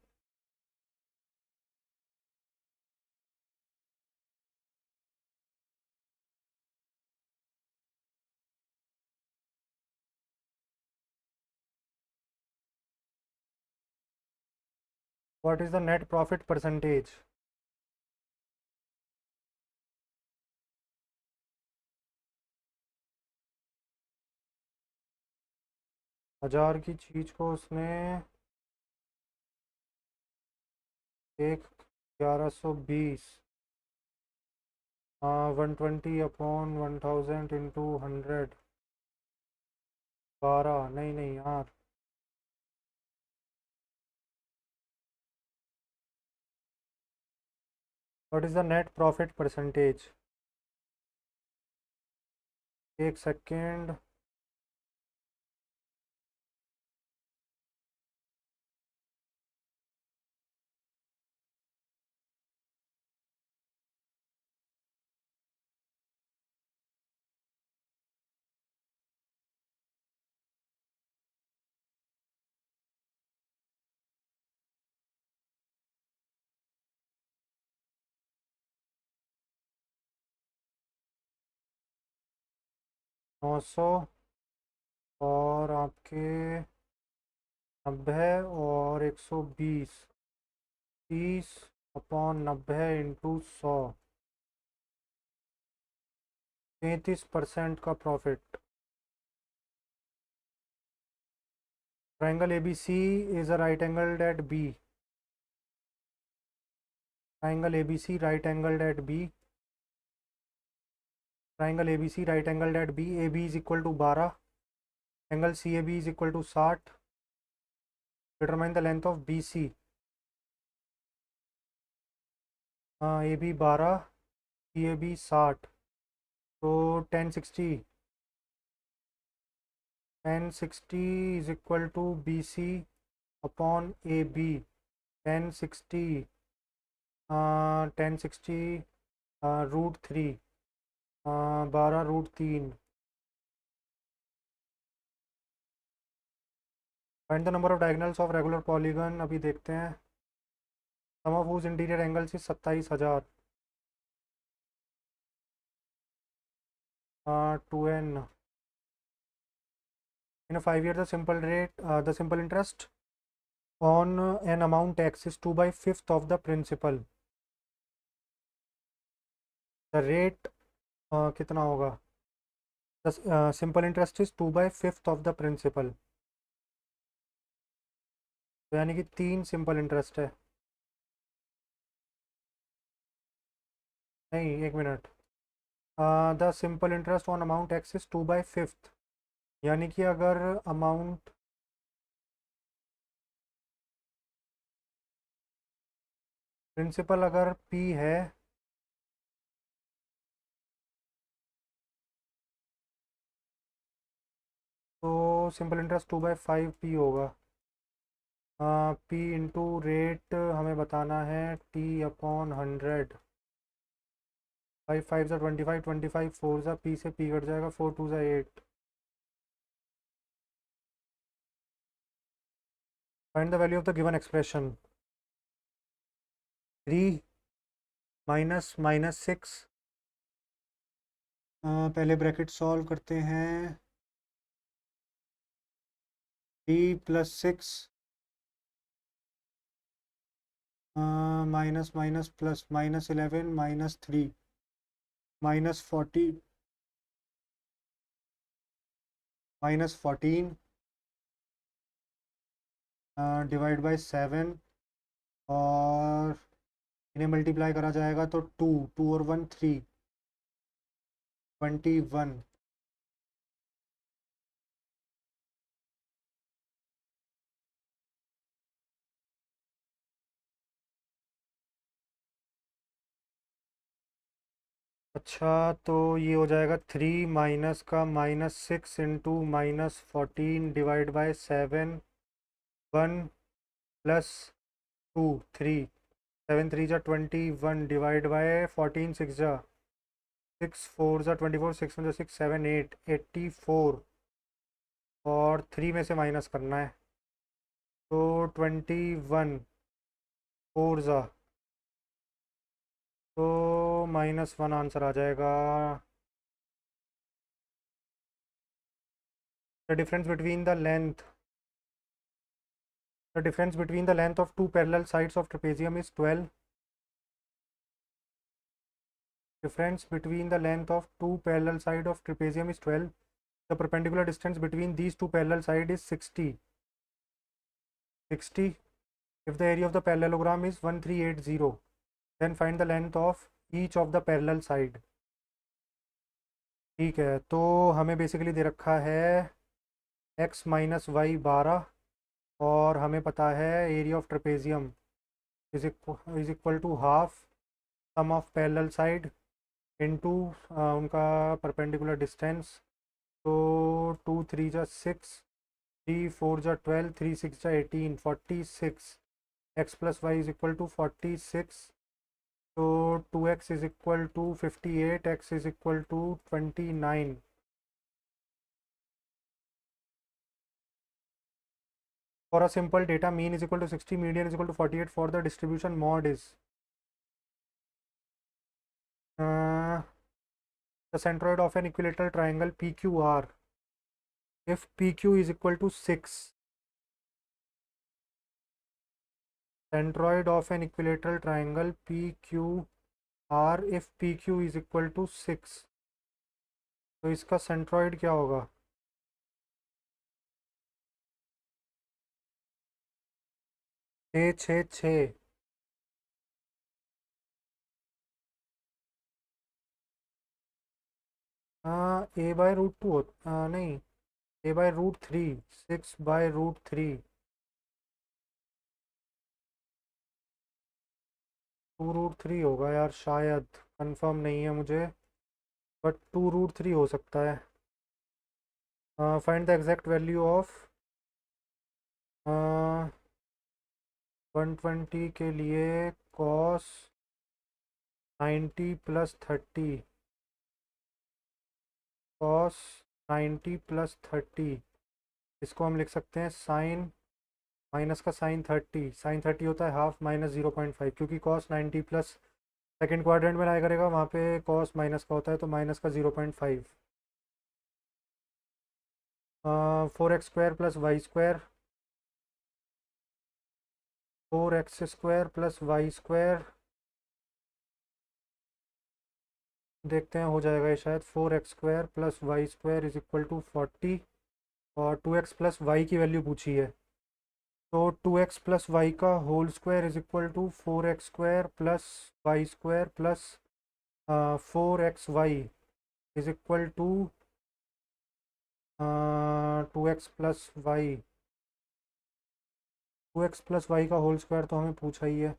What is the net profit percentage? हजार की चीज को उसने एक 1120, 120 अपॉन 1000 इंटू 100, 12। नहीं नहीं यार, what is the net profit percentage? एक सेकेंड। नौ सौ और आपके 90 और 120, 30/90 × 100, 33% का profit. Triangle ABC is a right angled at B. Triangle ABC right angled at B. Triangle ABC right angled at B. AB is equal to 12. Angle CAB is equal to 60. Determine the length of BC. AB 12, CAB 60, तो 1060 is equal to BC upon AB. 1060 √3, 12 √3। Find the number of diagonals of regular polygon. अभी देखते हैं। सम of whose interior angle से 27,000। 2n। In 5 year the simple interest on an amount x is 2/5 of the principal. The rate कितना होगा? The simple interest is 2/5 of the principal, तो यानी कि 3 simple interest है। नहीं, एक minute. The simple interest on amount x is 2/5, यानी कि अगर अमाउंट प्रिंसिपल अगर p है तो सिंपल इंटरेस्ट 2/5p होगा। p इंटू रेट हमें बताना है t/100। 5 5 ज़ा 25, 25 4 ज़ा p से p कट जाएगा, 4 2 ज़ा 8। Find the value of the given expression. 3 -6। पहले ब्रैकेट सॉल्व करते हैं। 3 + 6 minus minus plus -11 -3 -40 -14 divide by 7, और इन्हें मल्टीप्लाई करा जाएगा तो 2 2 और 1 3, 21। अच्छा, तो ये हो जाएगा 3 माइनस का -6 इंटू -14 डिवाइड बाय 7, 1 प्लस 2 3, 7 3 ज़ा 21 डिवाइड बाय 14 6 ज़ा 6 4 ज़ा 24, 6 1 ज़ा 6 7 8 84, और 3 में से माइनस करना है तो 21 4 ज़ा, तो -1 आंसर आ जाएगा। The difference between the length The difference between the length of two parallel sides of trapezium is 12. Difference between the length of two parallel sides of trapezium is 12. The perpendicular distance between these two parallel sides is 60. 60. If the area of the parallelogram is 1380, then find the length of each of the parallel side. ठीक है, तो हमें basically they रखा है x - y 12, और हमें पता है area of trapezium is equal to half sum of parallel side into उनका परपेंडिकुलर डिस्टेंस। तो 2 3 जा 6, 3 4 जा 12, 3 6 जा 18, 46। X plus y is equal to 46। तो 2x is equal to 58, x is equal to 29। For a simple data, mean is equal to 60, median is equal to 48. For the distribution, mod is the centroid of an equilateral triangle PQR. If PQ is equal to 6, centroid of an equilateral triangle PQR, if PQ is equal to 6, तो इसका centroid क्या होगा? 6 6 6। a/√2 नहीं, a/√3, 6/√3, 2√3 होगा यार शायद, confirm नहीं है मुझे, बट 2√3 हो सकता है। Find the exact value of 120 के लिए कॉस 90 + 30, कॉस 90 + 30। इसको हम लिख सकते हैं साइन, माइनस का साइन 30 होता है हाफ माइनस 0.5, क्योंकि कॉस 90 प्लस सेकेंड क्वाड्रेंट में लाया करेगा, वहाँ पे कॉस माइनस का होता है, तो माइनस का 0.5। 4x² + y², 4x² + y², देखते हैं हो जाएगा ये शायद। 4x² + y² is equal to 40, और 2x + y की वैल्यू पूछी है, तो 2x + y का whole square is equal to 4x² + y² plus 4xy is equal to 2x + y। 2x + y का होल स्क्वायर तो हमें पूछा ही है।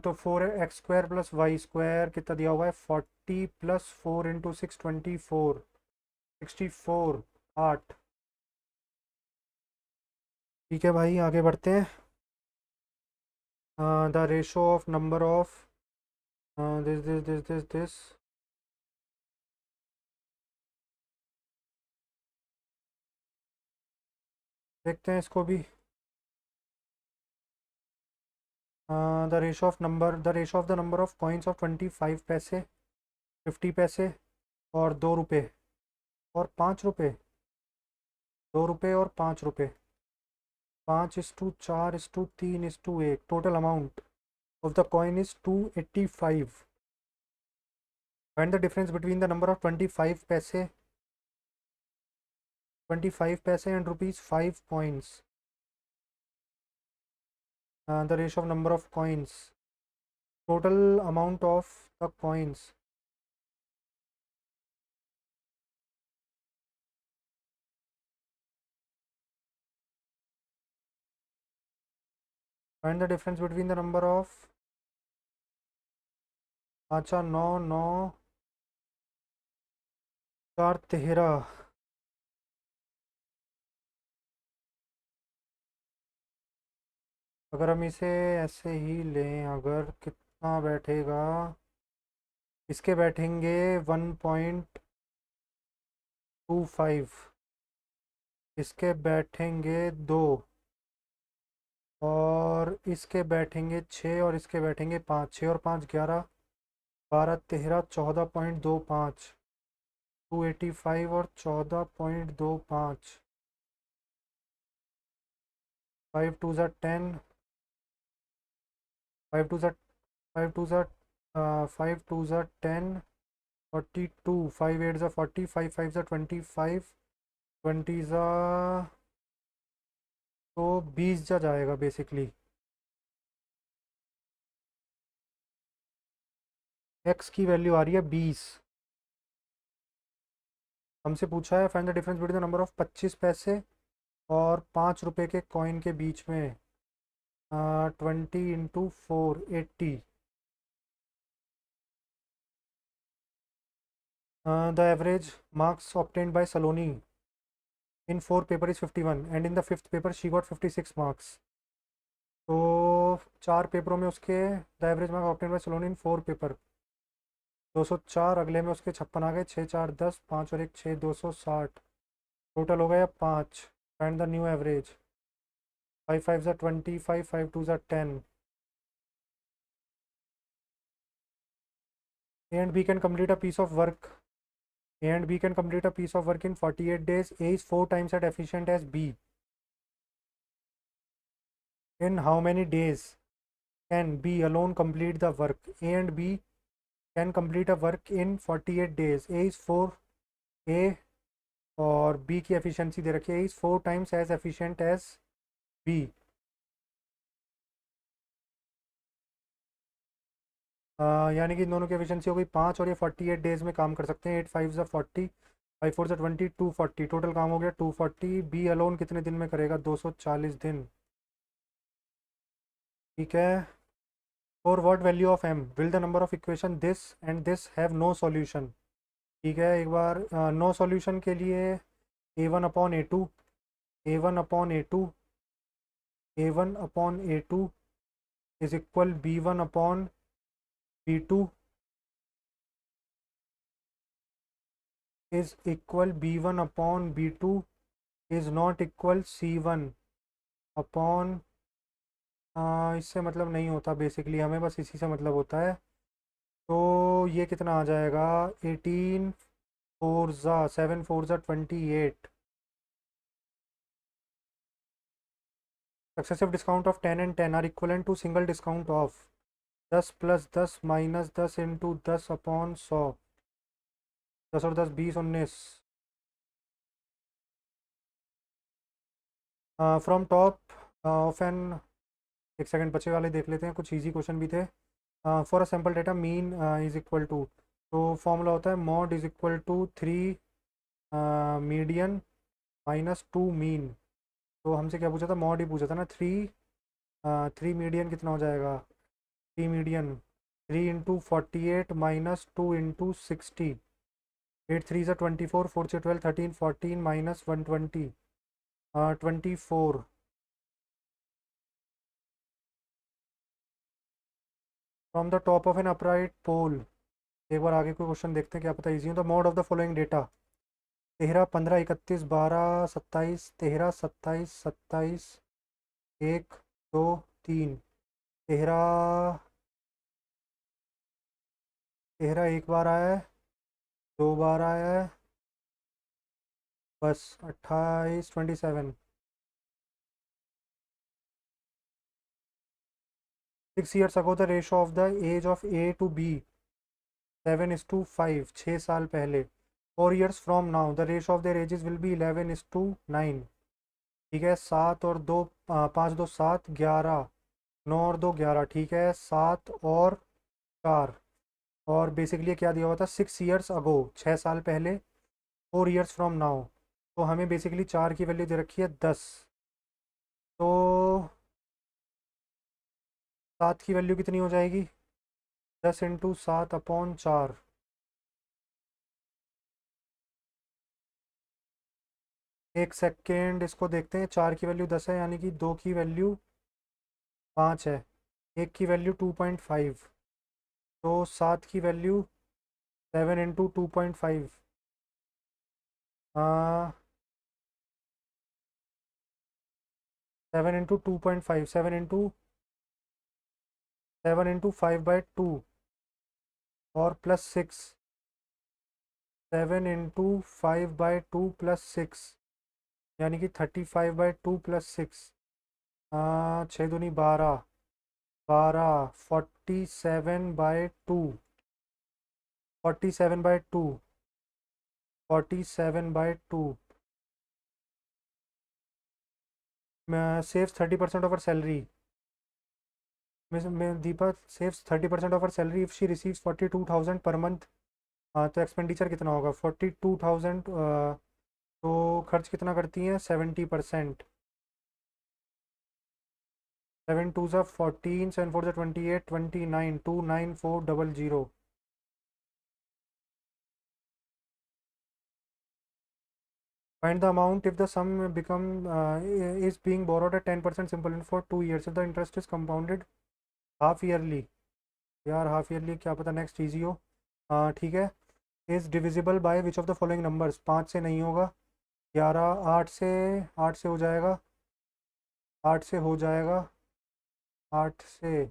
तो 4x² + y² कितना दिया हुआ है? 40 + 4 × 6 24, 64, 8। ठीक है भाई, आगे बढ़ते हैं। The ratio of number of this. देखते हैं इसको भी। The ratio of the number of coins of 25 पैसे, 50 पैसे और 2 रुपये और 5 रुपये, 2 रुपये और 5 रुपये, 5:4:3:1। Total amount of the coin is 285. Find the difference between the number of 25 paise and rupees 5 coins. The ratio of number of coins, total amount of the coins. Find the difference between the number of, अच्छा 9 9 4 13। अगर हम इसे ऐसे ही लें, अगर कितना बैठेगा, इसके बैठेंगे 1.25, इसके बैठेंगे 2, और इसके बैठेंगे 6, और इसके बैठेंगे 5। 6 और 5 11, 12 13 14.25, 285 और 14.25। 5 2 ज़ा 10, 5 2 ज़ा 5 2 ज़ा 5 2 ज़ा 10, 42, 5 8 ज़ा 40, 5 5 ज़ा 25, 20 ज़ा, तो 20 जा जाएगा बेसिकली। एक्स की वैल्यू आ रही है 20। हमसे पूछा है find the difference between the number of 25 पैसे और 5 रुपये के कॉइन के बीच में। 20 × 4 80। The average marks obtained by Saloni in 4 paper is 51 and in the 5th paper she got 56 marks. तो 4 पेपरों में उसके the average mark obtain bye Saloni in 4 paper 204, अगले में उसके 56 आ गए, 6 4 10, 5 और 1 6, 260 टोटल हो गया 5. Find the new average. 5 5 ज़ा 25, 5 2 ज़ा 10. A and B can complete a piece of work. A and B can complete a piece of work in 48 days. A is 4 times as efficient as B. In how many days can B alone complete the work? A and B can complete a work in 48 days. A is 4. A और B की efficiency दे रखी है, is 4 times as efficient as B. यानी कि इन दोनों की efficiency हो गई 5 और ये 48 डेज में काम कर सकते हैं. 8 5 ज़ा 40, 5 4 ज़ा 20, 240 टोटल काम हो गया 240. बी अलोन कितने दिन में करेगा? 240 दिन. ठीक है. For what value of m will the number of equation this and this have no solution. ठीक है, एक बार नो सॉल्यूशन के लिए a1 upon a2, a1 upon a2, a1 upon a2 is equal b1 upon b2 is equal b1 upon b2 is not equal c1 upon. इससे मतलब नहीं होता बेसिकली, हमें बस इसी से मतलब होता है. तो ये कितना आ जाएगा? 18 4 ज़ा 7 4 ज़ा 28. Successive discount of 10 and 10 are equivalent to single discount of 10 plus 10 minus 10 into 10 upon 100. 10 और 10 20 19. From top of n. एक सेकंड बचे वाले देख लेते हैं, कुछ इजी क्वेश्चन भी थे. For a sample data mean is equal to, तो फॉर्मूला होता है mode is equal to 3 median minus 2 mean. तो हमसे क्या पूछा था? मॉड ही पूछा था ना. 3 मीडियन कितना हो जाएगा? 3 मीडियन 3 इंटू 48 माइनस 2 इंटू 60. 8 3 ज़ा 24, 4 से 12 13 14 minus 120 24. From the top of an upright pole. एक बार आगे कोई क्वेश्चन देखते हैं, क्या पता इजी हो. The mode of the following data 13 15 31 12 27 13 27 27 1 2 3. 13 13 एक बार आया है, 2 बार आया है, बस 28 27. 6 years ago the ratio of the age of A to B 7:5. 6 साल पहले. 4 years from now the ratio of their ages will be 11:9. ठीक है. 7 और 2 5 2 7 11, 9 और 2 11. ठीक है. 7 और 4. और बेसिकली क्या दिया हुआ था? 6 years ago 6 साल पहले. 4 years from now. तो हमें बेसिकली 4 की वैल्यू दे रखी है 10. तो 7 की वैल्यू कितनी हो जाएगी? 10 इंटू 7 अपॉन 4. एक सेकेंड इसको देखते हैं. 4 की वैल्यू 10 है, यानी कि 2 की वैल्यू 5 है, 1 की वैल्यू 2.5. तो 7 की वैल्यू 7 इंटू 2.5. 7 इंटू 2.5, 7 इंटू 5/2 और प्लस 6. 7 इंटू 5/2 प्लस 6, यानी कि 35/2 प्लस 6. 6 दूनी 12, 12 47/2, 47/2, 47/2. saves 30% of her salary. Deepa saves 30% of her salary if she receives 42,000 per month. तो एक्सपेंडिचर कितना होगा? 42,000. तो खर्च कितना करती हैं? 70%. 7 2 ज़ा 14, 7 4 ज़ा 28, 29, 29400. Find the amount if the sum is being borrowed at 10% simple interest for 2 years. If the interest is compounded half yearly. यार हाफ ईयरली क्या पता नेक्स्ट ईजी हो। ठीक है। Is divisible by which of the following numbers. 5 से नहीं होगा। 11 8 से हो जाएगा। 8 से हो जाएगा। 8 से,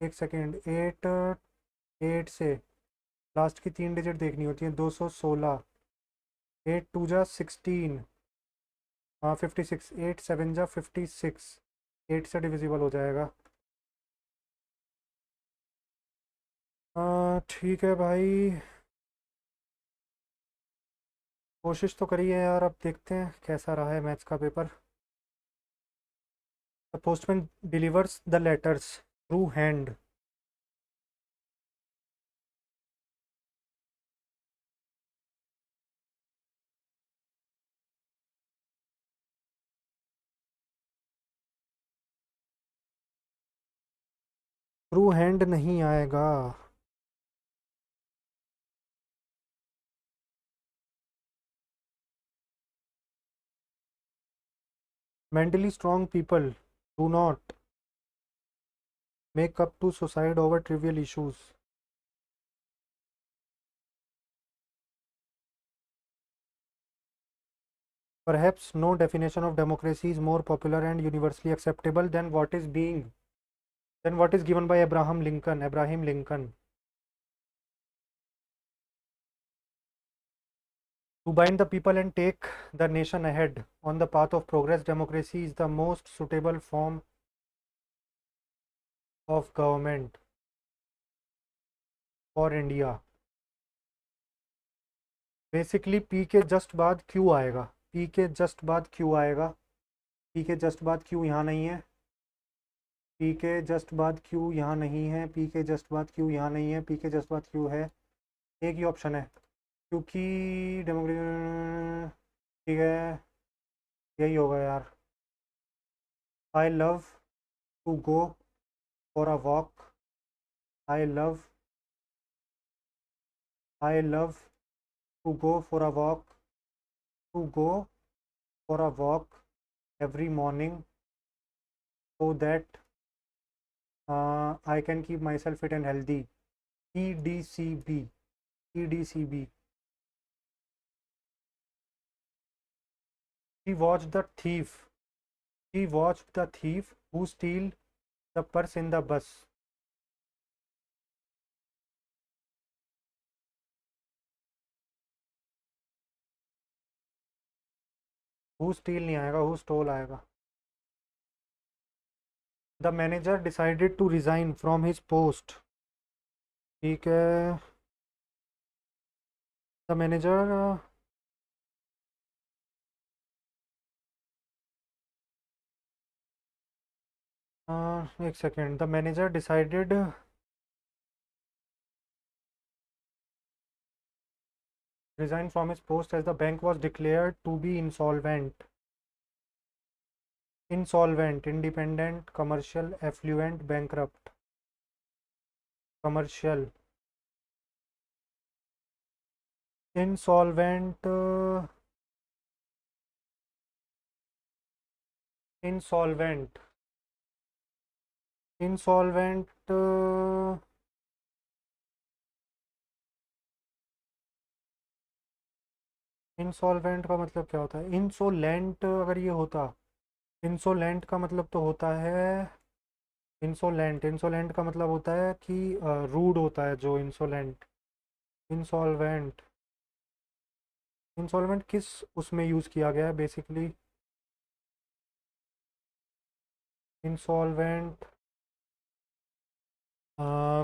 एक सेकेंड, 8 से लास्ट की 3 डिजिट देखनी होती है। 216। 8 2 जा 16। हाँ 56। 8 7 जा 56। 8 से डिविजिबल हो जाएगा। ठीक है भाई, कोशिश तो करिए यार। अब देखते हैं कैसा रहा है मैथ्स का पेपर। The postman delivers the letters through hand. Through hand नहीं आएगा। Mentally strong people do not make up to suicide over trivial issues. Perhaps no definition of democracy is more popular and universally acceptable than what is given by Abraham Lincoln. Abraham Lincoln. To bind the people and take the nation ahead on the path of progress, democracy is the most suitable form of government for India. Basically P के just बाद Q आएगा। P के just बाद Q आएगा। P के just बाद Q यहाँ नहीं है। पी के जस्ट बाद क्यू यहाँ नहीं है। पी के जस्ट बाद क्यू यहाँ नहीं है। पी के जस्ट बाद क्यू है। एक ही ऑप्शन है क्योंकि डेमोक्रेसी। ठीक है, यही होगा यार। I love to go for a walk. I love I love to go for a walk. To go for a walk every morning so that I can keep myself fit and healthy. EDCB. EDCB. She watched the thief. She watched the thief who steal the purse in the bus. Who steal नहीं आएगा, who stole आएगा। The manager decided to resign from his post. ठीक है। The manager एक second. The manager decided resign from his post as the bank was declared to be insolvent. Insolvent, independent, commercial, affluent, bankrupt. Commercial. Insolvent, insolvent, insolvent, insolvent का मतलब क्या होता है? Insolent अगर ये होता, इंसोलेंट का मतलब तो होता है इंसोलेंट। इंसोलेंट का मतलब होता है कि रूड होता है जो इंसोलेंट। इंसॉल्वेंट, इंसॉल्वेंट किस उसमें यूज़ किया गया है basically? Insolvent,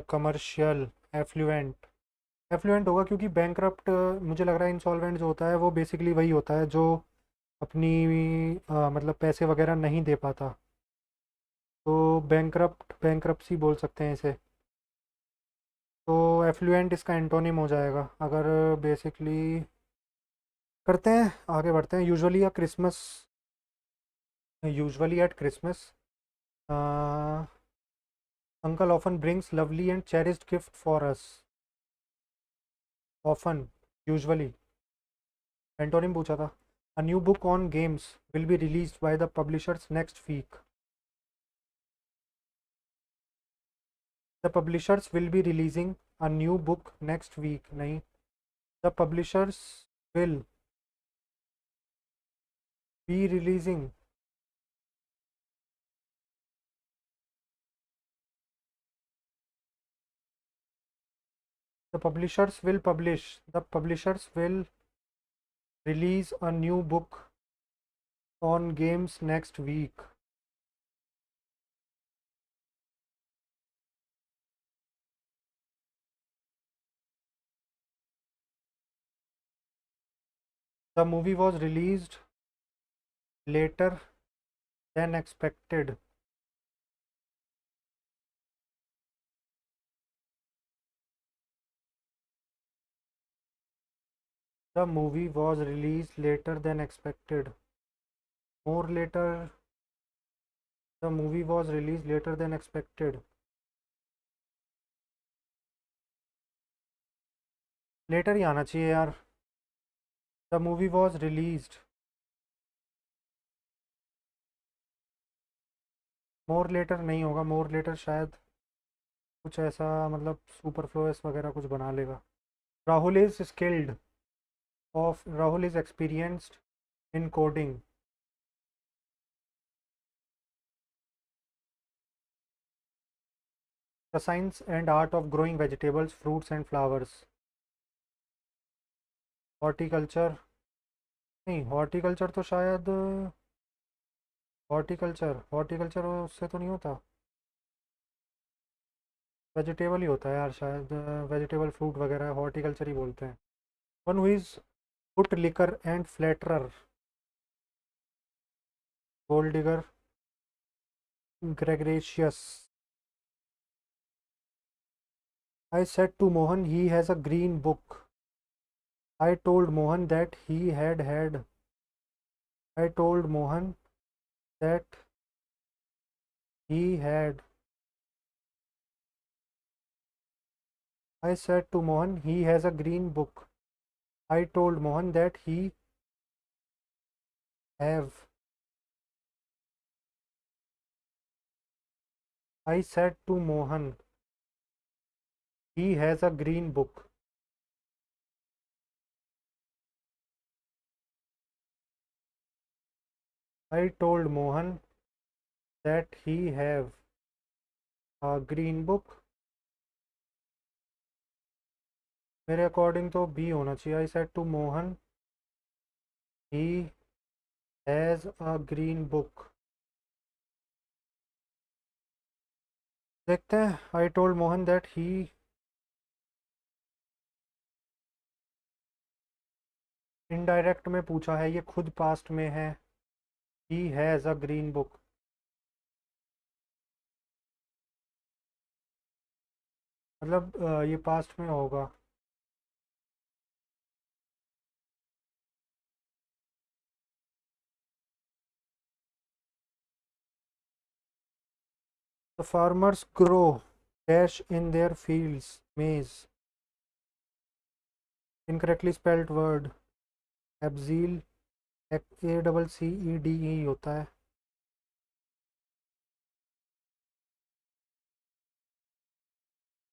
commercial, affluent. Affluent होगा क्योंकि बैंकरप्ट, मुझे लग रहा है इंसॉल्वेंट जो होता है वो बेसिकली वही होता है जो अपनी मतलब पैसे वगैरह नहीं दे पाता। तो बैंकरप्ट, बैंकरप्सी बोल सकते हैं इसे। तो एफ्लुएंट इसका एंटोनिम हो जाएगा अगर बेसिकली। करते हैं, आगे बढ़ते हैं। Usually eight Christmas uncle often brings lovely and cherished gift for us. Often, usually, antonym पूछा था। A new book on games will be released by the publishers next week. The publishers will be releasing a new book next week. नहीं, the publishers will be releasing the publishers will release a new book on games next week. The movie was released later than expected. The movie was released later than expected. More later. The movie was released later than expected. Later ही आना चाहिए यार. The movie was released. More later नहीं होगा. More later शायद कुछ ऐसा मतलब superfluous वगैरह कुछ बना लेगा. Rahul is skilled. Rahul is experienced in coding. The science and art of growing vegetables, fruits and flowers. Horticulture. नहीं, हॉर्टिकल्चर तो शायद हॉर्टिकल्चर उससे तो नहीं होता. वेजिटेबल ही होता है यार शायद. वेजिटेबल फ्रूट वगैरह हॉर्टिकल्चर ही बोलते हैं. One who is put liquor and flatterer. Gold digger. Gregarious. I said to Mohan he has a green book. I told Mohan that he had had. I told Mohan that he had. I said to Mohan he has a green book. I told Mohan that he have. I said to Mohan he has a green book. I told Mohan that he have a green book. मेरे according तो B होना चाहिए. I said to Mohan he has a green book. देखते हैं. I told Mohan that he indirect में पूछा है, ये खुद पास्ट में है. He has a green book. मतलब ये पास्ट में होगा. The farmers grow dash in their fields. Maize. Incorrectly spelled word. Abzeal. ACCEDE होता है.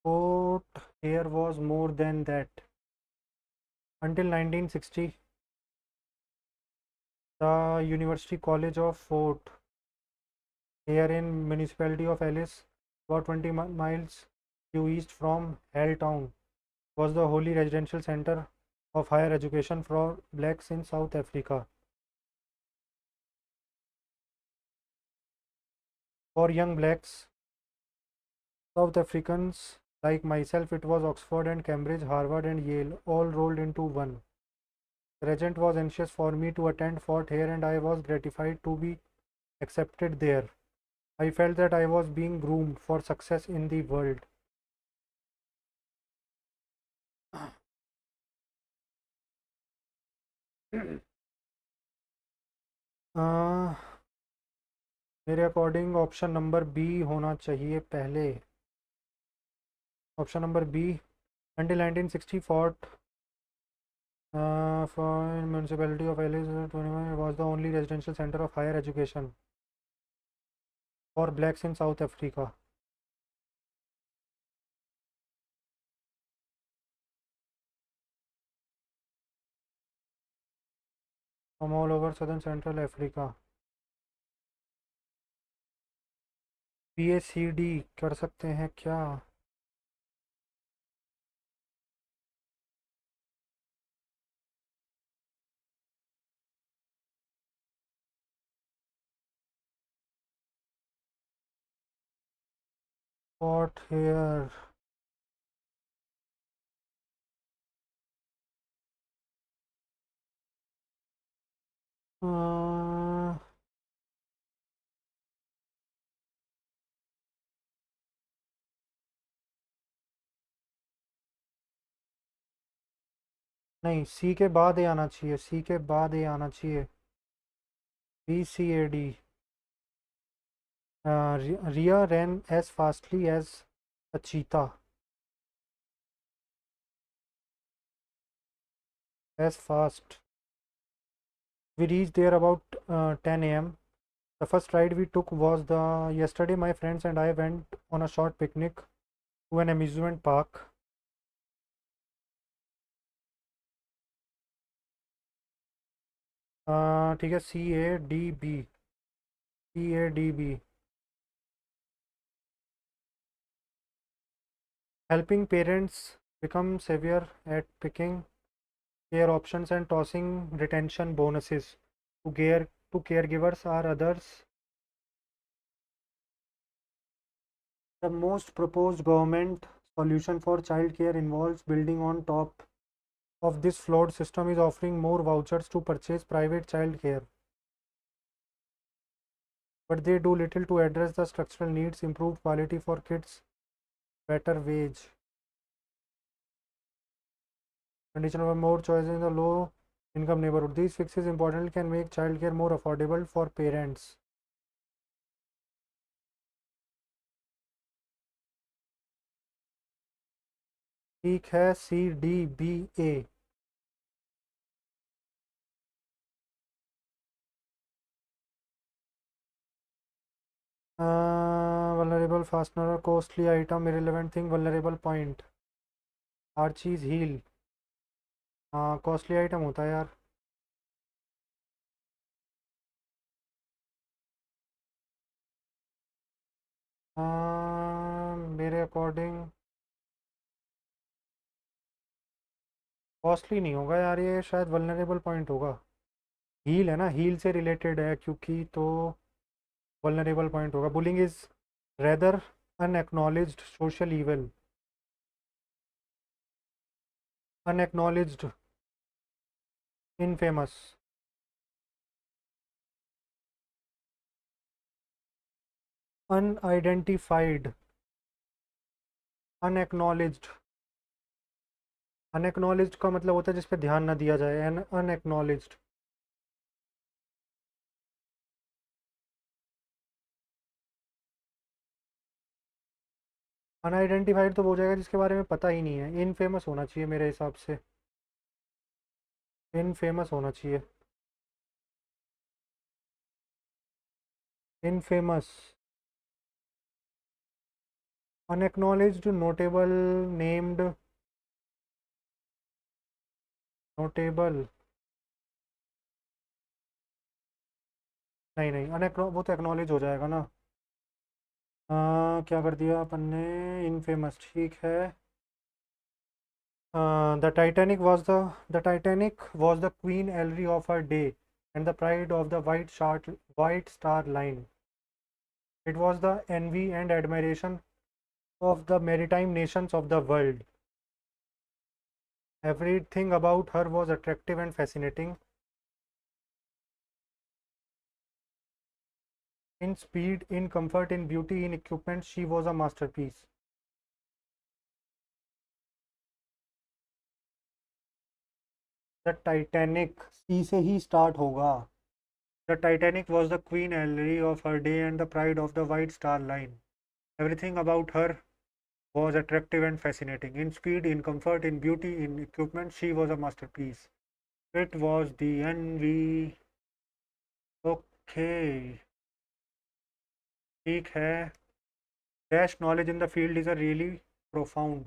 Fort here was more than that. Until 1960, the University College of Fort here in municipality of Alice, about 20 miles due east from Helltown, was the holy residential center of higher education for blacks in South Africa. For young blacks, South Africans like myself, it was Oxford and Cambridge, Harvard and Yale, all rolled into one. The regent was anxious for me to attend Fort Hare and I was gratified to be accepted there. I felt that I was being groomed for success in the world. मेरे according option number B होना चाहिए पहले. Option number B. Until 1960 Fort For municipality of Alice, 21 was the only residential center of higher education for blacks in South Africa. From all over southern central Africa. PACD कर सकते हैं क्या? What here? Uh, नहीं, सी के बाद ए आना चाहिए, सी के बाद ए आना चाहिए. PCAD. Ria ran as fastly as a cheetah. As fast. We reached there about 10 a.m. The first ride we took was the yesterday. My friends and I went on a short picnic to an amusement park. ठीक है, CADB. Helping parents become savvier at picking care options and tossing retention bonuses to caregivers or others. The most proposed government solution for childcare involves building on top of this flawed system is offering more vouchers to purchase private childcare. But they do little to address the structural needs, improved quality for kids, better wage, condition of more choice in the low income neighborhood. These fixes importantly can make childcare more affordable for parents. ठीक है, CDBA. Vulnerable fastener, costly item, irrelevant thing, vulnerable point. हर चीज़ heal. हाँ, costly item होता है यार. मेरे according costly नहीं होगा यार, ये शायद वल्नरेबल पॉइंट होगा. हील है ना, हील से रिलेटेड है क्योंकि, तो वल्नरेबल पॉइंट होगा. Bullying is rather unacknowledged social evil. Unacknowledged, infamous. Unidentified. Unacknowledged. Unacknowledged का मतलब होता है जिस पे ध्यान ना दिया जाए. अनएक्नॉलेज्ड. अनआइडेंटिफाइड तो हो जाएगा जिसके बारे में पता ही नहीं है. इनफेमस होना चाहिए मेरे हिसाब से. इनफेमस होना चाहिए. Infamous. Unacknowledged, notable, named. Notable. नहीं नहीं, अनएक्नो वो तो एक्नॉलेज हो जाएगा ना. क्या कर दिया अपन ने. इनफेमस ठीक है. The Titanic was the Queen Ellery of her day and the pride of the White Star Line. It was the envy and admiration of the maritime nations of the world. Everything about her was attractive and fascinating. In speed, in comfort, in beauty, in equipment, she was a masterpiece. The Titanic, C से ही start होगा. The Titanic was the Queen Ellery of her day and the pride of the White Star Line. Everything about her was attractive and fascinating. In speed, in comfort, in beauty, in equipment, she was a masterpiece. It was the envy. Okay, ठीक है। Dash knowledge in the field is a really profound.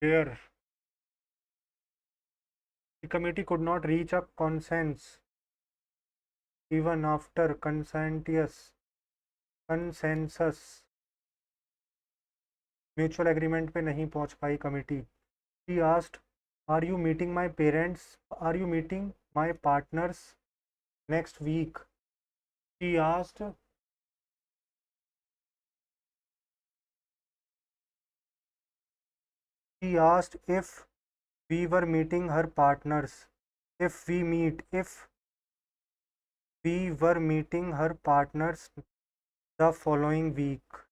Here, the committee could not reach a consensus even after consensus mutual agreement पे नहीं पहुंच पाई committee. He asked, "Are you meeting my parents? Are you meeting my partners next week?" He asked, if we were meeting her partners. If we were meeting her partners the following week.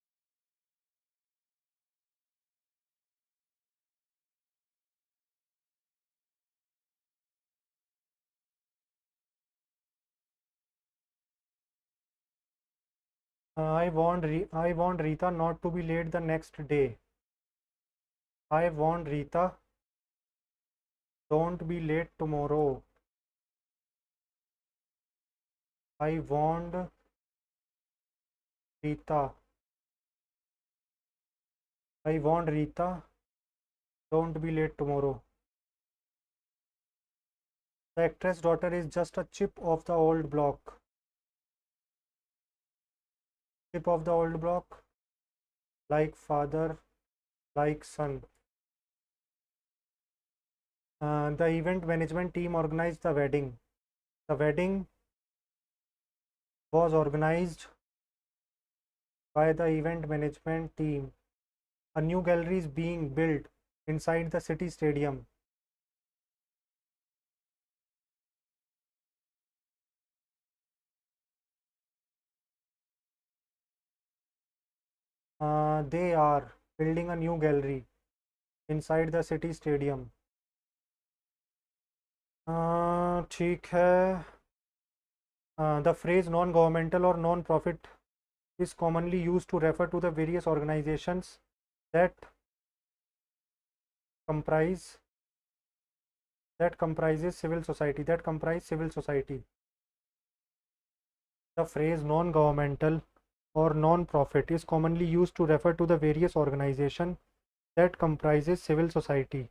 I want Rita not to be late the next day. I want Rita, don't be late tomorrow. I want Rita. I want Rita, don't be late tomorrow. The actress' daughter is just a chip of the old block. Chip of the old block, like father, like son. The event management team organized the wedding. The wedding was organized by the event management team. A new gallery is being built inside the city stadium. They are building a new gallery inside the city stadium. ठीक है। The phrase non-governmental or non-profit is commonly used to refer to the various organizations that comprise comprise civil society. The phrase non-governmental or non-profit is commonly used to refer to the various organizations that comprises civil society.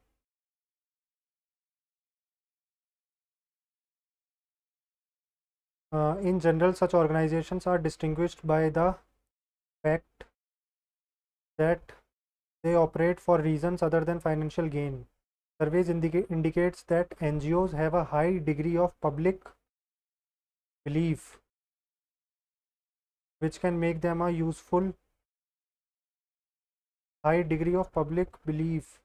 In general, such organizations are distinguished by the fact that they operate for reasons other than financial gain. Surveys indicates that NGOs have a high degree of public belief, which can make them a useful high degree of public belief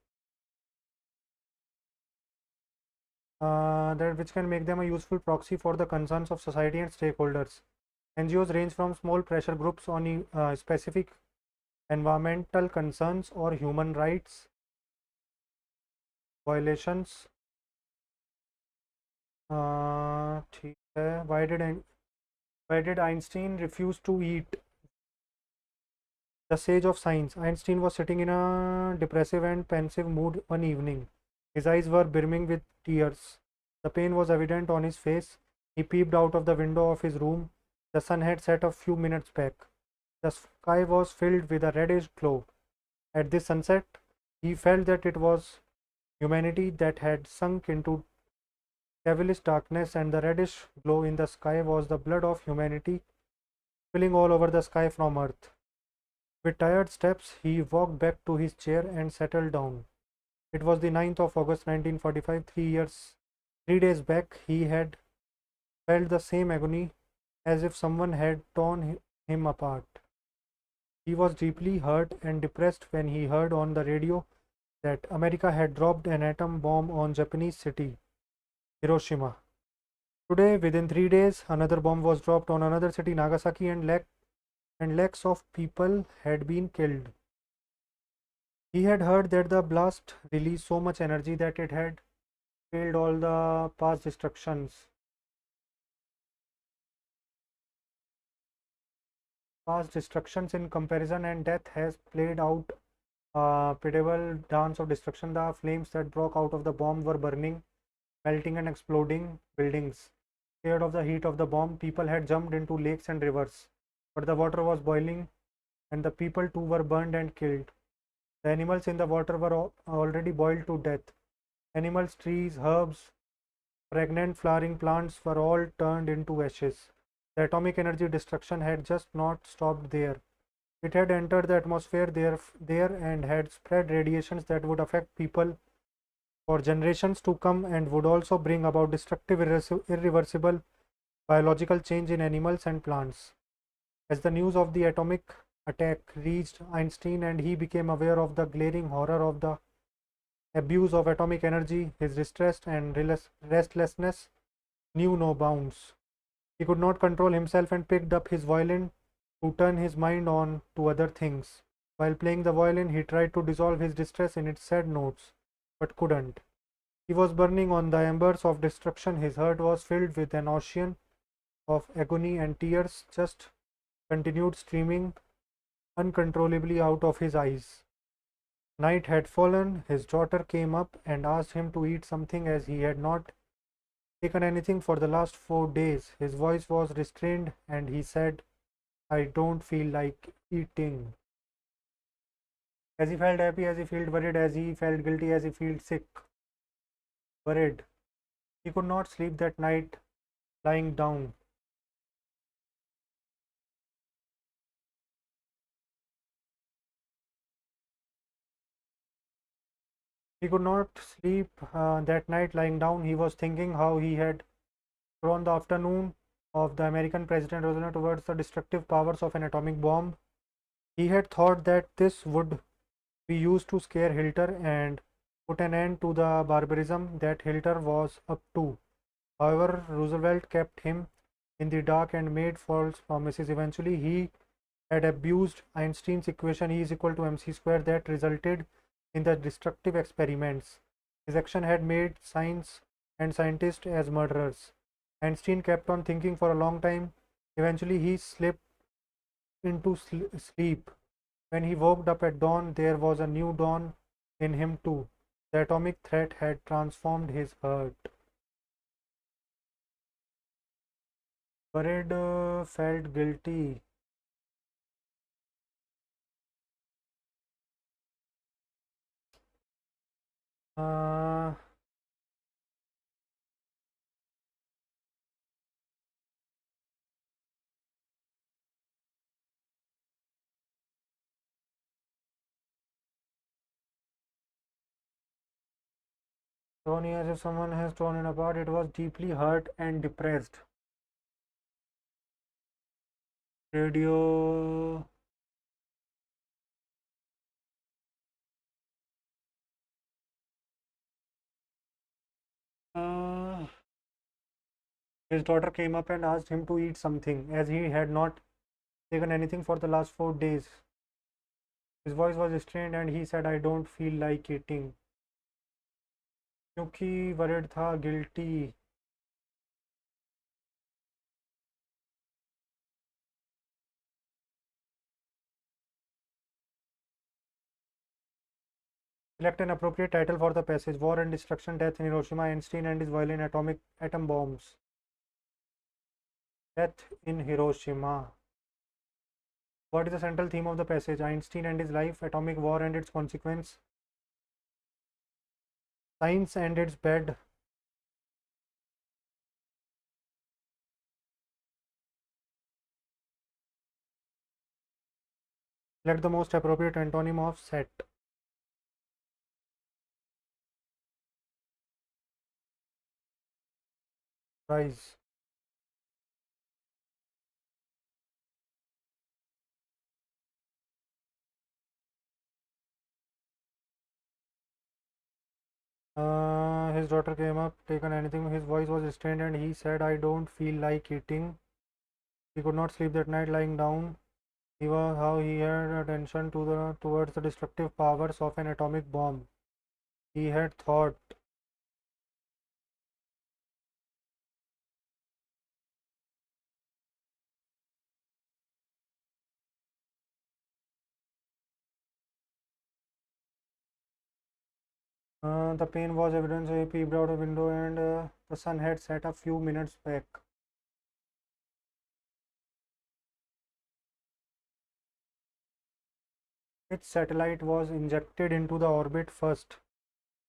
that which can make them a useful proxy for the concerns of society and stakeholders. NGOs range from small pressure groups on specific environmental concerns or human rights violations. ठीक है। Why did Einstein refuse to eat? The sage of science. Einstein was sitting in a depressive and pensive mood one evening. His eyes were brimming with tears. The pain was evident on his face. He peeped out of the window of his room. The sun had set a few minutes back. The sky was filled with a reddish glow. At this sunset, he felt that it was humanity that had sunk into devilish darkness, and the reddish glow in the sky was the blood of humanity spilling all over the sky from earth. With tired steps, he walked back to his chair and settled down. It was the 9th of August 1945, 3 days back. He had felt the same agony as if someone had torn him apart. He was deeply hurt and depressed when he heard on the radio that America had dropped an atom bomb on Japanese city, Hiroshima. Today, within 3 days, another bomb was dropped on another city, Nagasaki, and lakhs of people had been killed. He had heard that the blast released so much energy that it had killed all the past destructions in comparison, and death has played out A pitiable dance of destruction. The flames that broke out of the bomb were burning, melting and exploding buildings. Scared of the heat of the bomb, people had jumped into lakes and rivers. But the water was boiling, and the people too were burned and killed. The animals in the water were already boiled to death. Animals, trees, herbs, pregnant flowering plants were all turned into ashes. The atomic energy destruction had just not stopped there. It had entered the atmosphere there and had spread radiations that would affect people for generations to come and would also bring about destructive, irreversible biological change in animals and plants. As the news of the atomic attack reached Einstein and he became aware of the glaring horror of the abuse of atomic energy, his distress and restlessness knew no bounds. He could not control himself and picked up his violin to turn his mind on to other things. While playing the violin, he tried to dissolve his distress in its sad notes, but couldn't. He was burning on the embers of destruction. His heart was filled with an ocean of agony, and tears just continued streaming uncontrollably out of his eyes. Night had fallen. His daughter came up and asked him to eat something as he had not taken anything for the last 4 days. His voice was restrained and he said, I don't feel like eating. As he felt happy, as he felt worried, as he felt guilty, as he felt sick, worried. He could not sleep that night lying down. He could not sleep that night lying down. He was thinking how he had thrown the afternoon of the American President Roosevelt towards the destructive powers of an atomic bomb. He had thought that this would be used to scare Hitler and put an end to the barbarism that Hitler was up to. However, Roosevelt kept him in the dark and made false promises. Eventually, he had abused Einstein's equation E is equal to mc square that resulted in the destructive experiments. His action had made science and scientists as murderers. Einstein kept on thinking for a long time. Eventually, he slipped into sleep. When he woke up at dawn, there was a new dawn in him too. The atomic threat had transformed his heart. Farid felt guilty. Uh, Tony, as if someone has torn it apart, it was deeply hurt and depressed. Radio. Uh, his daughter came up and asked him to eat something, as he had not taken anything for the last 4 days. His voice was strained and he said, I don't feel like eating. क्योंकि worried था, guilty. Select an appropriate title for the passage. War and Destruction, Death in Hiroshima, Einstein and his violin, atomic atom bombs. Death in Hiroshima. What is the central theme of the passage? Einstein and his life, atomic war and its consequence, science and its bed. Select the most appropriate antonym of set. Rise. His daughter came up, taken anything. His voice was restrained and he said, I don't feel like eating. He could not sleep that night lying down. He was how he had attention to towards the destructive powers of an atomic bomb. He had thought The pain was evident. So he peeped out a window, and the sun had set a few minutes back. Which satellite was injected into the orbit first?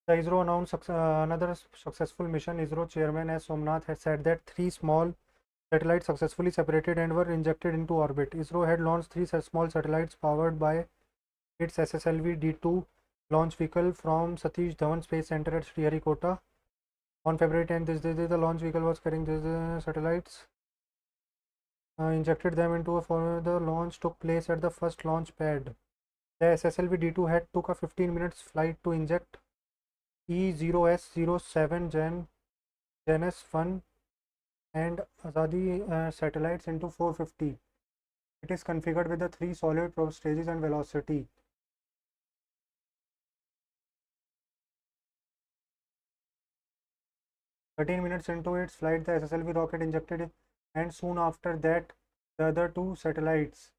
The ISRO announced another successful mission. ISRO chairman S. Somnath has said that three small satellites successfully separated and were injected into orbit. ISRO had launched three small satellites powered by its SSLV-D2 launch vehicle from Satish Dhawan Space Center at Sriharikota. On February 10th, the launch vehicle was carrying these satellites. Injected them into the launch took place at the first launch pad. The SSLV-D2 had took a 15 minutes flight to inject E0S07 Janus-1 and Azadi satellites into 450. It is configured with the three solid probe stages and velocity. "13 minutes into its flight, the SSLV rocket injected, and soon after that, the other two satellites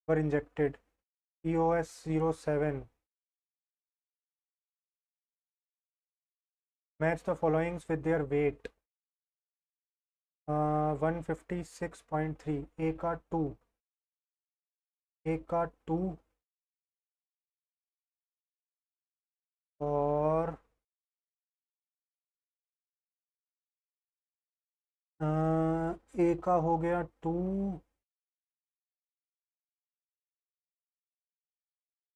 were injected. EOS-07. Match the followings with their weight. 156.3. A का 2. A का 2 और ए का हो गया 2,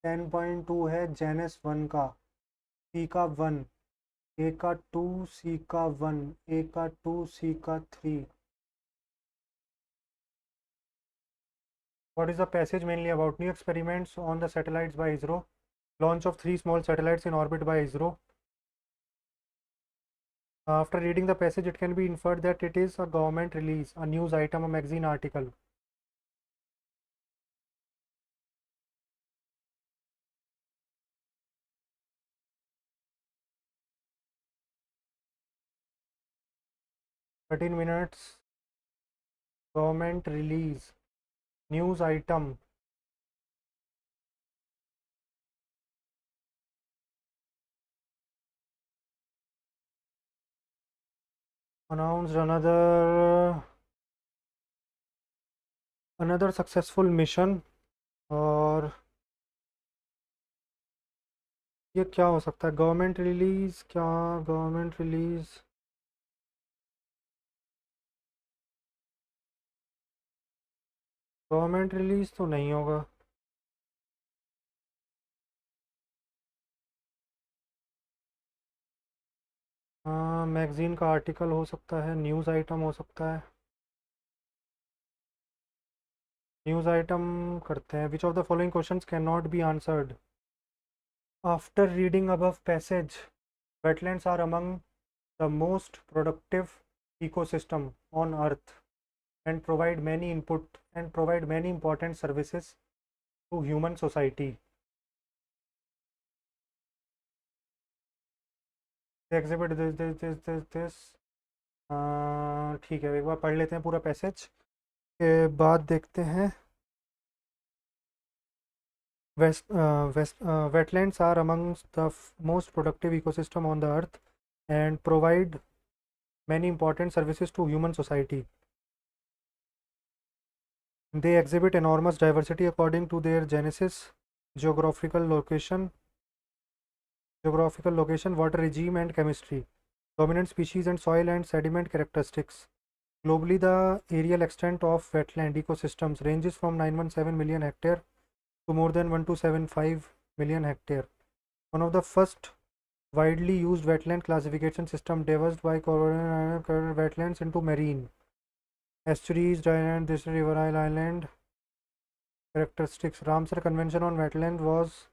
10.2 है genus 1 का, सी का 1, ए का 2, सी का 1, ए का 2, सी का 3. What is the passage mainly about? New experiments on the satellites by ISRO. Launch of three small satellites in orbit by ISRO. After reading the passage, it can be inferred that it is a government release, a news item, a magazine article. "13 minutes, government release, news item." Announced another successful mission. और ये क्या हो सकता है? Government release, क्या government release? Government release तो नहीं होगा। हाँ, मैगजीन का आर्टिकल हो सकता है, न्यूज़ आइटम हो सकता है। न्यूज़ आइटम करते हैं। विच of the following questions can not be answered? After reading above passage, wetlands are among the most productive ecosystem on earth and provide many important services to human society. They exhibit this. ठीक है, एक बार पढ़ लेते हैं पूरा passage के बाद देखते हैं। Wetlands are amongst the most productive ecosystem on the earth and provide many important services to human society. They exhibit enormous diversity according to their genesis, geographical location, water regime, and chemistry, dominant species, and soil and sediment characteristics. Globally, the areal extent of wetland ecosystems ranges from 917 million hectare to more than 1275 million hectare. One of the first widely used wetland classification system devised by wetlands into marine, estuaries, dryland, this riverine island characteristics. Ramsar Convention on Wetland was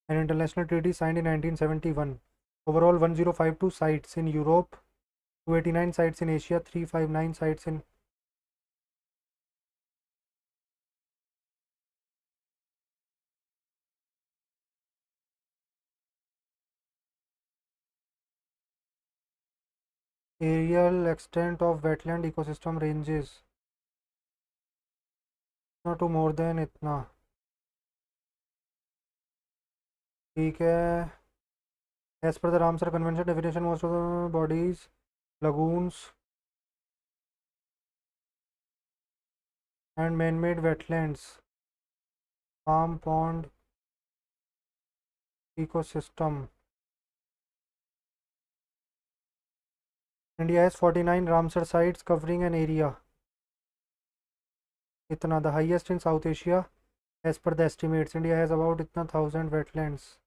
an international treaty signed in 1971. Overall, 1052 sites in Europe, 289 sites in Asia, 359 sites in areal extent of wetland ecosystem ranges not to more than इतना। ठीक है, As per the Ramsar Convention definition, most of the bodies, lagoons, and man-made wetlands, farm pond ecosystem. India has 49 Ramsar sites covering an area. Itna, the highest in South Asia. As per the estimates, India has about itna 1,000 wetlands.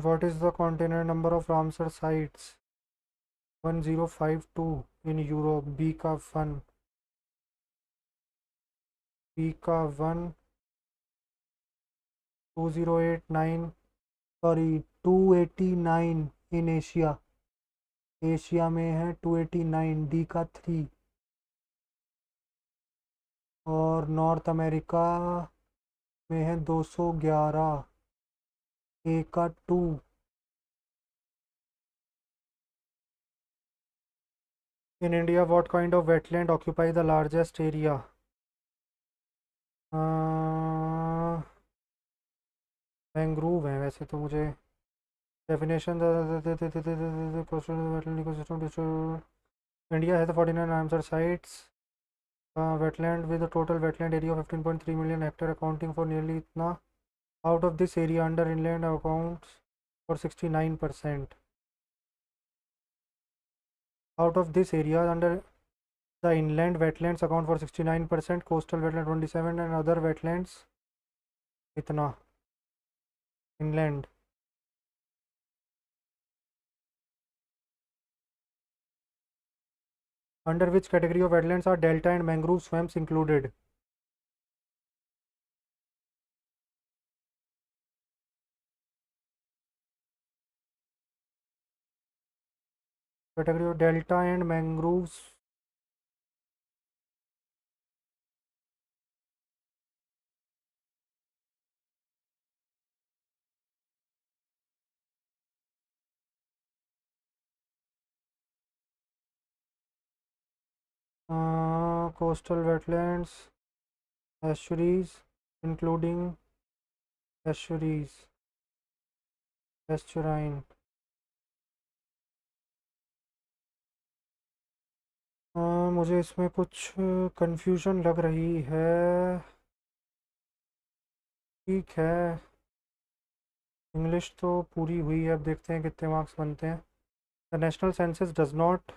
What is the continent number of Ramsar sites? 1052 in Europe. B का 1, B का 1, 2089, sorry 289 in Asia. Asia में है 289, D का 3, और north America में है 211, ए का 2। In India, what kind of wetland occupy the largest area? Mangrove है वैसे तो मुझे डेफिनेशन इंडिया है 49 answer sites wetland with a total wetland area of 15.3 million hectare accounting for nearly इतना out of this area under inland accounts for 69%. Out of this area under the inland wetlands account for 69%, coastal wetland 27, and other wetlands इतना inland. Under which category of wetlands are delta and mangrove swamps included? Category of delta and mangroves. Coastal wetlands, estuaries, including estuaries, estuarine. मुझे इसमें कुछ confusion लग रही है। ठीक है, English तो पूरी हुई है, अब देखते हैं कितने मार्क्स बनते हैं। The national census does not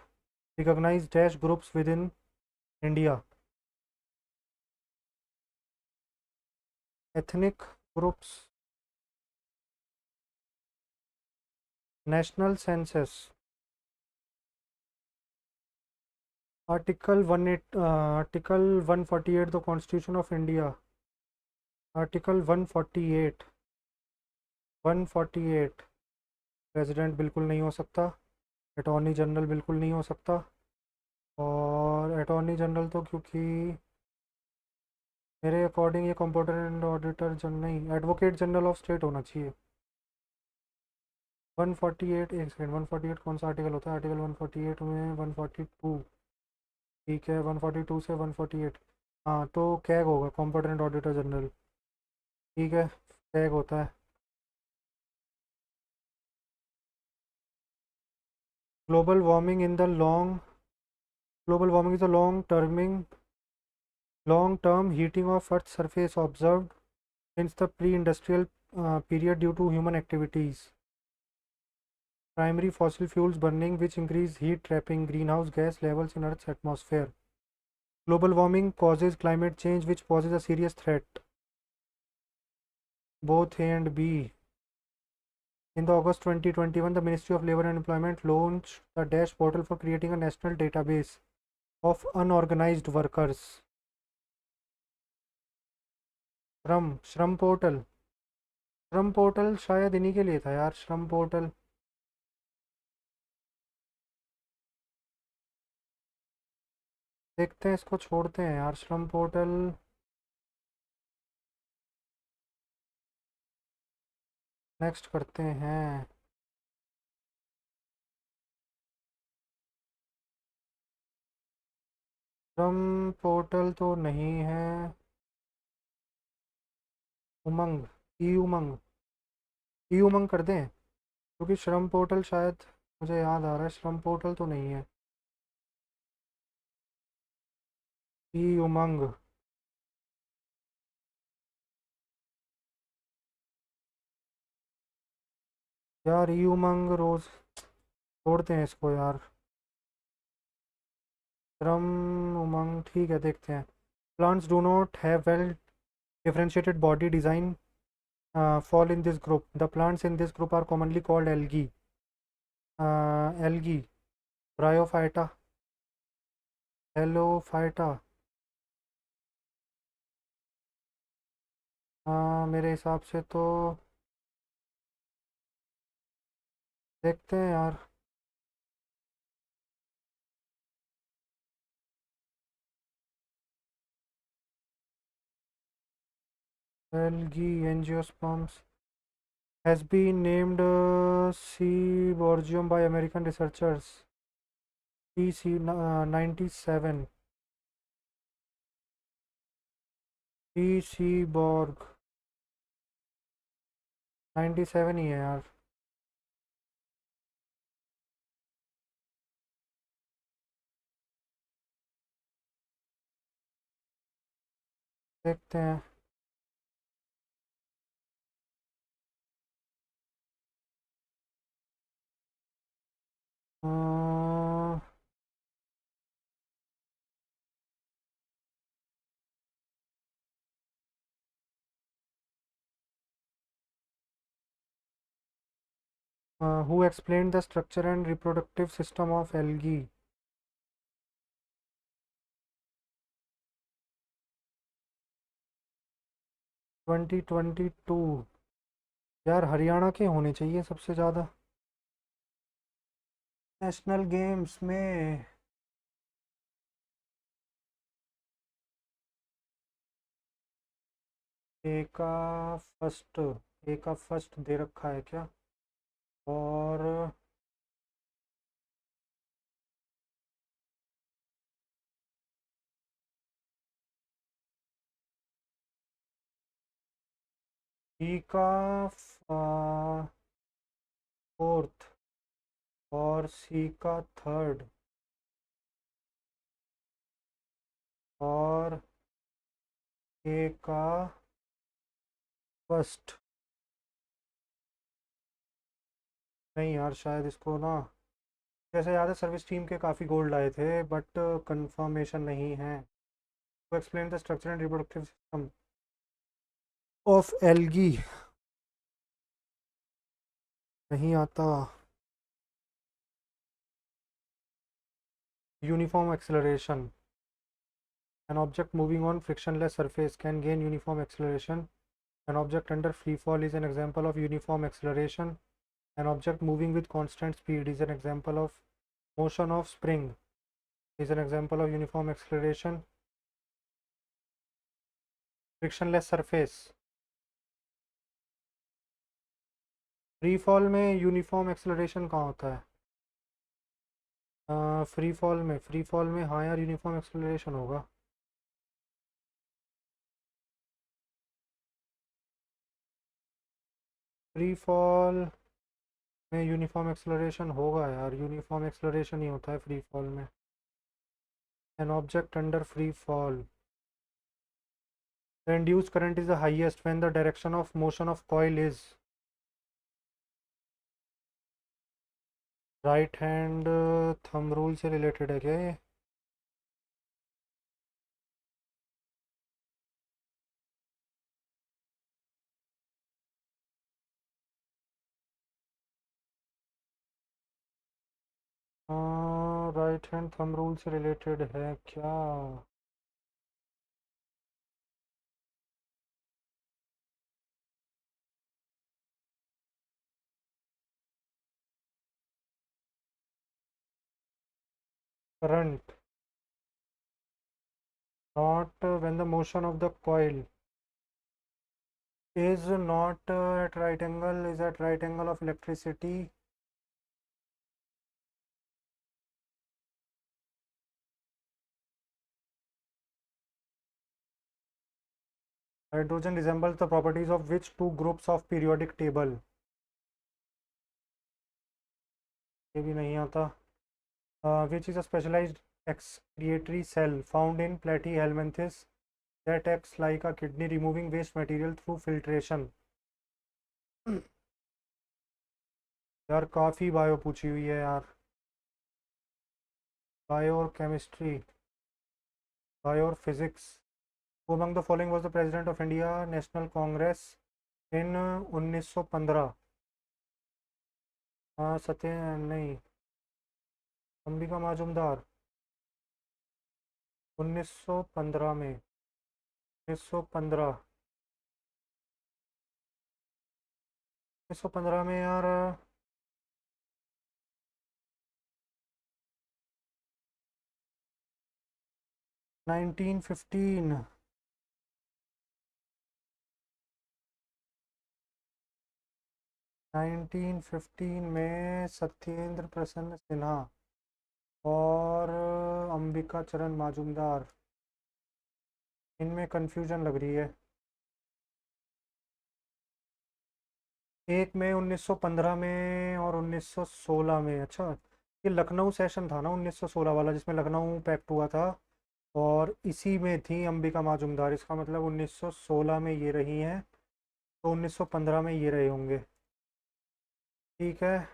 recognise dash groups within India. Ethnic groups. National census article 148 the constitution of India. Article 148, 148 president बिल्कुल नहीं हो सकता, अटॉर्नी जनरल बिल्कुल नहीं हो सकता, और अटॉर्नी जनरल तो क्योंकि मेरे अकॉर्डिंग ये कंप्यूटर एंड ऑडिटर जनरल नहीं, एडवोकेट जनरल ऑफ स्टेट होना चाहिए। 148, एक सेकेंड, 148 कौन सा आर्टिकल होता है? आर्टिकल 148 में 142। ठीक है, 142 से 148, हाँ तो कैग होगा, कंप्यूटर एंड ऑडिटर जनरल। ठीक है, कैग होता है। Global warming in the long global warming is the long term heating of earth's surface observed since the pre-industrial period due to human activities. Primary fossil fuels burning which increase heat trapping greenhouse gas levels in earth's atmosphere. Global warming causes climate change which poses a serious threat. Both A and B. In the August 2021, the Ministry of Labour and Employment launched the Dash portal for creating a national database of unorganized workers. श्रम portal, श्रम portal शायद इन्हीं के लिए था यार, श्रम portal. देखते हैं, इसको छोड़ते हैं यार, श्रम पोर्टल। नेक्स्ट करते हैं। श्रम पोर्टल तो नहीं है। उमंग, ई उमंग, ई उमंग कर दें, क्योंकि श्रम पोर्टल शायद, मुझे याद आ रहा है श्रम पोर्टल तो नहीं है। ई उमंग। यार ई उमंग रोज छोड़ते हैं इसको यार। श्रम उमंग ठीक है, देखते हैं। Plants do not have well differentiated body design fall in this group. The plants in this group are commonly called algae. Algae, bryophyta, helophyta। मेरे हिसाब से तो देखते हैं यार। Algae angiosperms has been named Seaborgium by American researchers. PC 97, P Seaborg 97 ही है यार। देखते हैं। Who explained the structure and reproductive system of algae? 2022। यार हरियाणा के होने चाहिए सबसे ज़्यादा नेशनल गेम्स में। एका फर्स्ट, एका फर्स्ट दे रखा है क्या? और एका फोर्थ और सी का थर्ड और ए का फर्स्ट। नहीं यार, शायद इसको ना, जैसे याद है सर्विस टीम के काफ़ी गोल्ड आए थे, बट कंफर्मेशन नहीं है। तो explain the structure and reproductive system of algae. नहीं आता। Uniform acceleration. An object moving on frictionless surface can gain uniform acceleration. An object under free fall is an example of uniform acceleration. An object moving with constant speed is an example of motion of spring, is an example of uniform acceleration. Frictionless surface, free fall में uniform acceleration कहाँ होता है? Free fall में हाँ यार, uniform acceleration होगा। Free fall में uniform acceleration होगा यार, यूनिफॉर्म एक्सेलरेशन ही होता है फ्री फॉल में। An object under free fall, the induced current is the highest when the direction of motion of coil is right hand thumb rule से related है क्या ये? राइट हैंड थंब रूल से related है क्या? Current not when the motion of the coil is not at right angle, is at right angle of electricity. Hydrogen resembles the properties of which two groups of periodic table? ये भी नहीं आता. Which is a specialized excretory cell found in platyhelminthes that acts like a kidney, removing waste material through filtration. यार काफ़ी bio पूछी हुई है यार. बायो और केमिस्ट्री, बायो और physics. Who among the following was the president of India National Congress in 1915? हाँ सत्य नहीं. अंबिका माजुमदार. 1915 में. 1915. 1915 में यार. 1915. 1915 में सत्येंद्र प्रसन्न सिन्हा और अंबिका चरण माजुमदार. इनमें कंफ्यूजन लग रही है. एक में 1915 में और 1916 में. अच्छा, ये लखनऊ सेशन था ना 1916 वाला, जिसमें लखनऊ पैक्ट हुआ था, और इसी में थी अंबिका माजुमदार. इसका मतलब 1916 में ये रही हैं, तो 1915 में ये रहे होंगे. ठीक है.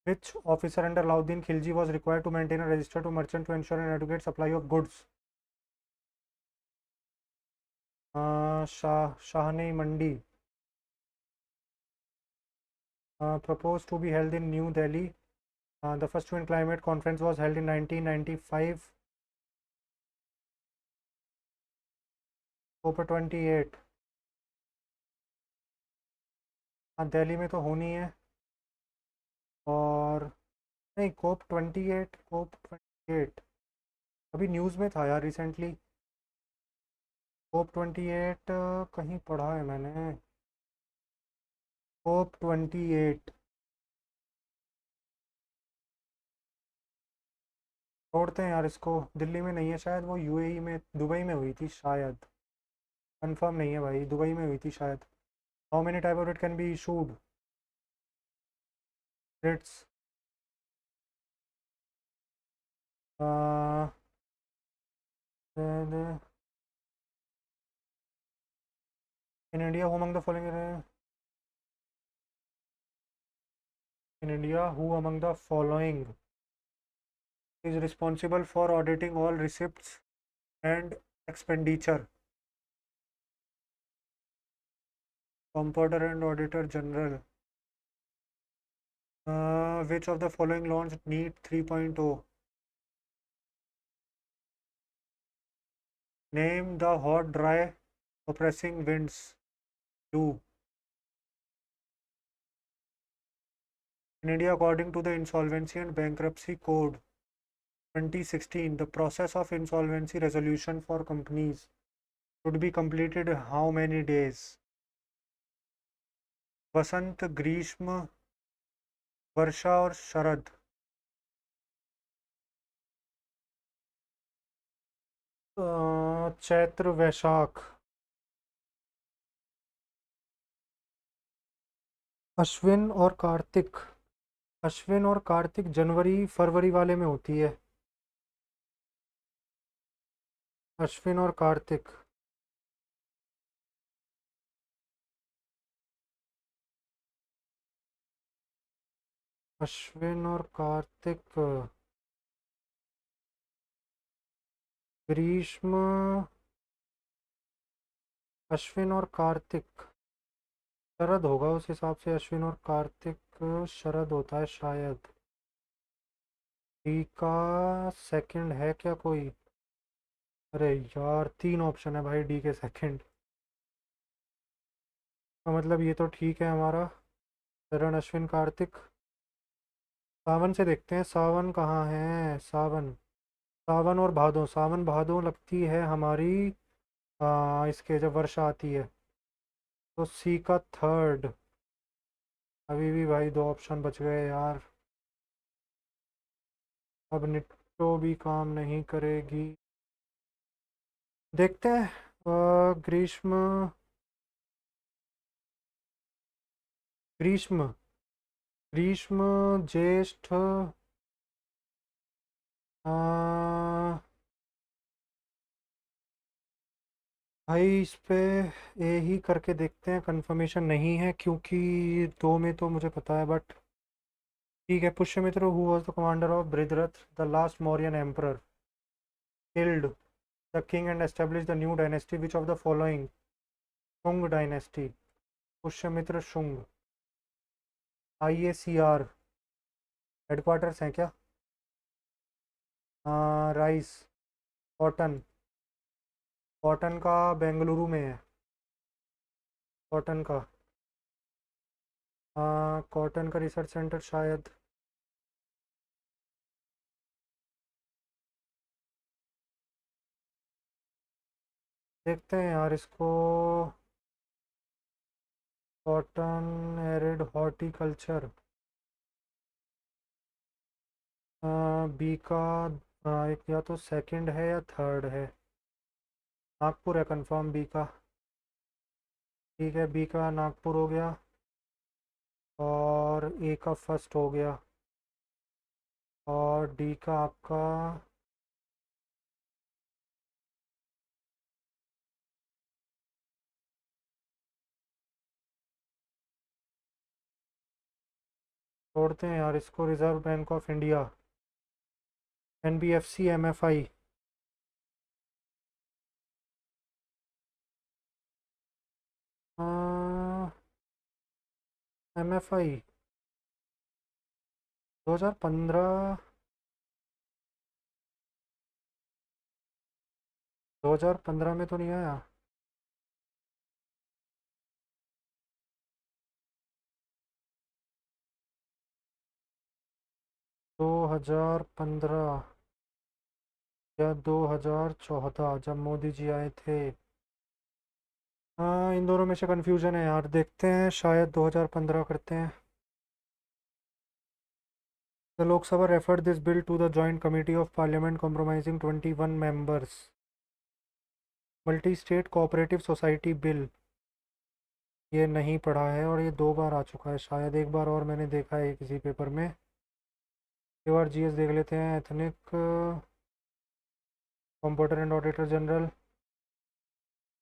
Which officer under Alauddin Khilji was required to maintain a register to merchant to ensure an adequate supply of goods? Shahni Mandi. Proposed to be held in New Delhi. The first UN climate conference was held in 1995. COP28. हाँ दिल्ली में तो होनी है. और नहीं, COP28 अभी news में था यार रिसेंटली. COP28 कहीं पढ़ा है मैंने. COP28. छोड़ते हैं यार इसको. दिल्ली में नहीं है शायद, वो यूएई में, दुबई में हुई थी शायद. कंफर्म नहीं है भाई, दुबई में हुई थी शायद. How many type of writ can be issued? Writs. In India who among the following, in India, who among the following is responsible for auditing all receipts and expenditure? Comptroller and Auditor General. Which of the following launched NEET 3.0? Name the hot, dry, oppressing winds. Do. In India, according to the Insolvency and Bankruptcy Code 2016, the process of insolvency resolution for companies should be completed how many days? वसंत, ग्रीष्म, वर्षा और शरद. चैत्र, वैशाख. अश्विन और कार्तिक. अश्विन और कार्तिक जनवरी फरवरी वाले में होती है. अश्विन और कार्तिक. अश्विन और कार्तिक. ग्रीष्म. अश्विन और कार्तिक. शरद होगा उस हिसाब से. अश्विन और कार्तिक शरद होता है शायद. डी का सेकंड है क्या कोई? अरे यार 3 ऑप्शन है भाई, डी के सेकंड. तो मतलब ये तो ठीक है हमारा. शरण, अश्विन, कार्तिक. सावन से देखते हैं. सावन कहाँ है? सावन. सावन और भादो. सावन भादो लगती है हमारी इसके जब वर्षा आती है. तो सी का थर्ड। अभी भी भाई दो ऑप्शन बच गए यार। अब निट्टो भी काम नहीं करेगी। देखते हैं। ग्रीष्म। ग्रीष्म। ग्रीष्म। ज्येष्ठ। अ, भाई इस पे ए ही करके देखते हैं। कंफर्मेशन नहीं है क्योंकि दो में तो मुझे पता है, बट ठीक है। Pushyamitra who was the commander of Brihadratha the last Mauryan emperor killed the king and establish the new dynasty which of the following? Shunga dynasty. Pushyamitra Shunga. IACR headquarters हैं क्या? राइस। कॉटन। कॉटन का बेंगलुरु में है। कॉटन का। कॉटन का रिसर्च सेंटर शायद। देखते हैं यार इसको। Cotton arid horticulture. बी का। एक या तो सेकंड है या थर्ड है। नागपुर है कंफर्म बी का। ठीक है, बी का नागपुर हो गया। और ए का फर्स्ट हो गया। और डी का आपका। छोड़ते हैं यार इसको। Reserve bank of India. NBFC MFI। MFI 2015। 2015 में तो नहीं आया। 2015 या 2014 जब मोदी जी आए थे। हाँ, इन दोनों में से कन्फ्यूजन है यार। देखते हैं, शायद 2015 करते हैं। The Lok Sabha referred this bill to the joint committee of parliament compromising 21 members. Multi state cooperative society bill. ये नहीं पढ़ा है और ये दो बार आ चुका है शायद। एक बार और मैंने देखा है किसी पेपर में। एक बार GS देख लेते हैं। Ethnic computer and auditor general.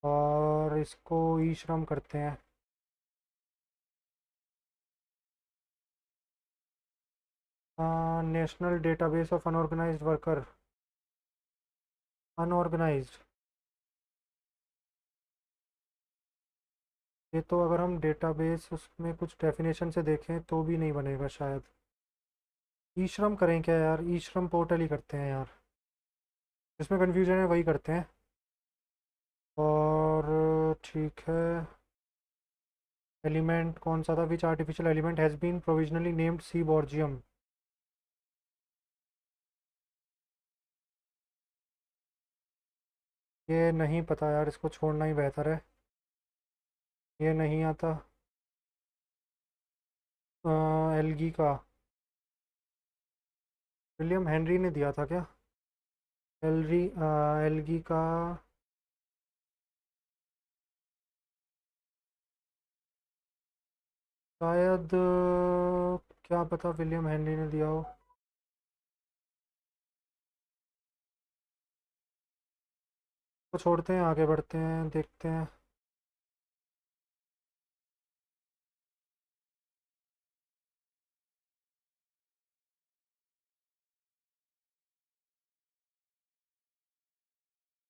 और इसको ई श्रम करते हैं। National database of unorganised worker. Unorganised. ये तो अगर हम डेटाबेस उसमें कुछ डेफिनेशन से देखें तो भी नहीं बनेगा शायद। ई श्रम करें क्या यार? ई श्रम पोर्टल ही करते हैं यार। जिसमें कन्फ्यूजन है वही करते हैं। और ठीक है। एलिमेंट कौन सा था? Which artificial element has been provisionally named seaborgium? ये नहीं पता यार, इसको छोड़ना ही बेहतर है। ये नहीं आता। एल्गी का। विलियम हेनरी ने दिया था क्या? एलरी। एल्गी का। शायद क्या पता विलियम हेनरी ने दिया हो। तो छोड़ते हैं, आगे बढ़ते हैं, देखते हैं।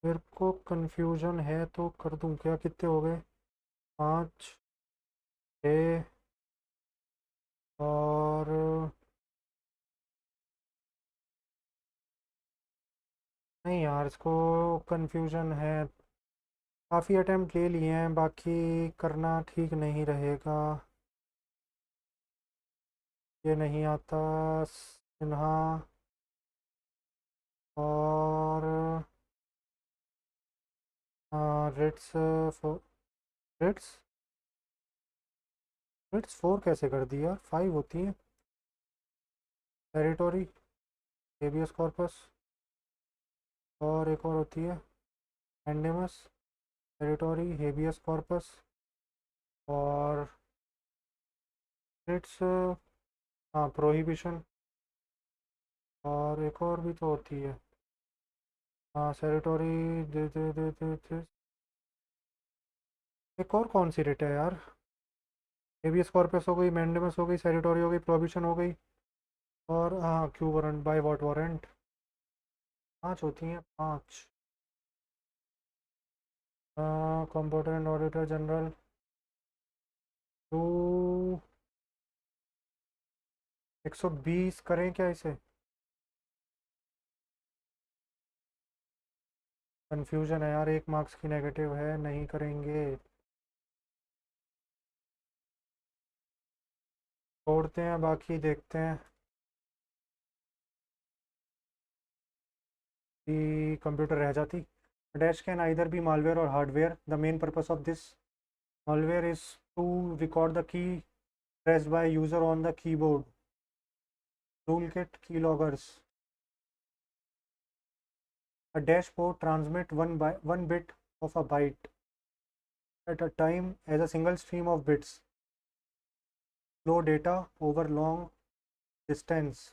मेरे को कंफ्यूजन है तो कर दूं क्या? कितने हो गए? 5, 6। और नहीं यार, इसको कंफ्यूजन है। काफ़ी अटेम्प्ट ले लिए हैं, बाकी करना ठीक नहीं रहेगा। ये नहीं आता। सिन्हा। और रिट्स। रिट्स। बिट्स 4 कैसे कर दिया, 5 होती हैं। टेरिटोरी, हेबियस कॉर्पस, और एक और होती है एंडेमस। टेरिटोरी, हेबियस कॉर्पस, और बिट्स, हाँ प्रोहिबिशन, और एक और भी तो होती है। हाँ टेरिटोरी, दे एक और कौन सी रिट है यार। हेबियस कॉर्पस हो गई, मैंडेमस हो गई, टेरिटोरी हो गई, प्रोहिबिशन हो गई, और हाँ Q warrant, by what warrant. 5 होती हैं, 5। कंप्यूटर एंड ऑडिटर जनरल, तो 120 करें क्या इसे। कंफ्यूजन है यार, 1 मार्क्स की नेगेटिव है, नहीं करेंगे। छोड़ते हैं, बाकी देखते हैं कि कंप्यूटर रह जाती। Dash can either be malware or hardware. The main purpose of this malware is to record the key pressed by user on the keyboard. Toolkit keyloggers. A dashboard transmit one bit of a byte at a time as a single stream of bits. Flow data over long distance.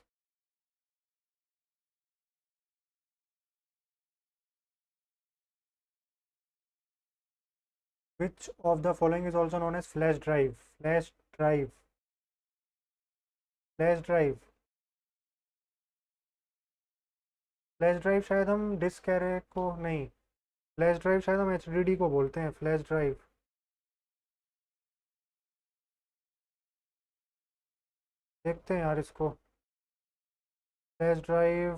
Which of the following is also known as flash drive? Flash drive. Flash drive. Flash drive शायद हम disc कैरे को नहीं, flash drive शायद हम HDD को बोलते हैं, flash drive. देखते हैं यार इसको। फ्लैश ड्राइव,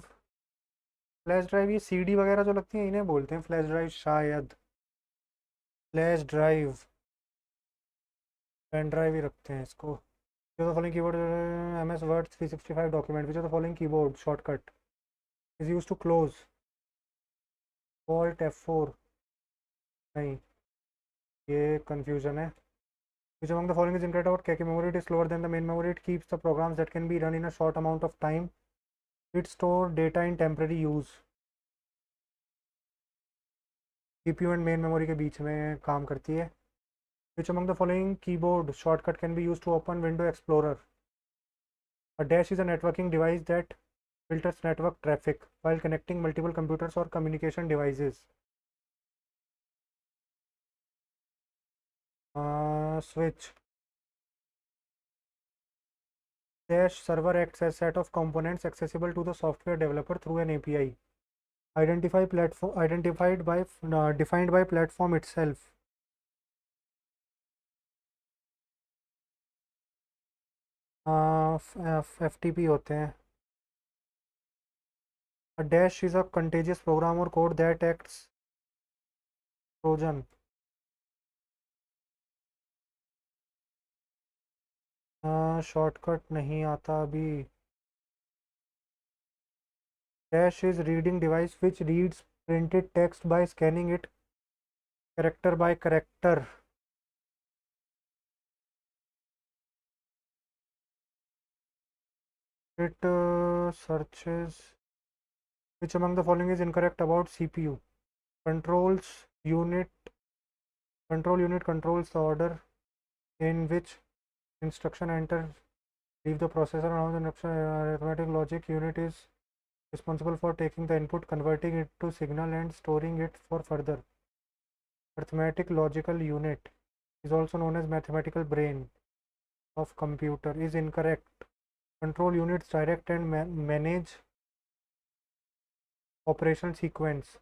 फ्लैश ड्राइव ये सीडी वगैरह जो लगती हैं इन्हें बोलते हैं फ्लैश ड्राइव शायद। फ्लैश ड्राइव, पेन ड्राइव ही रखते हैं इसको। जो the following keyboard, M S Word 365 document, which of the following keyboard shortcut is use to close. Alt F4, नहीं, ये कन्फ्यूजन है। Which among the following is incorrect about KK memory? It is slower than the main memory. It keeps the programs that can be run in a short amount of time. It store data in temporary use. CPU and main memory के बीच में काम करती है। Which among the following keyboard shortcut can be used to open Window Explorer? A dash is a networking device that filters network traffic while connecting multiple computers or communication devices. Switch. Dash server acts as set of components accessible to the software developer through an API. Identified by defined by platform itself. FTP होते हैं। A dash is a contagious program or code that acts Trojan. Shortcut नहीं आता अभी। Dash is reading device which reads printed text by scanning it character by character. It searches. Which among the following is incorrect about CPU? Controls unit. Control unit controls the order in which instruction enter leave the processor. Now the instruction arithmetic logic unit is responsible for taking the input, converting it to signal and storing it for further. Arithmetic logical unit is also known as mathematical brain of computer is incorrect. Control units direct and manage operation sequence.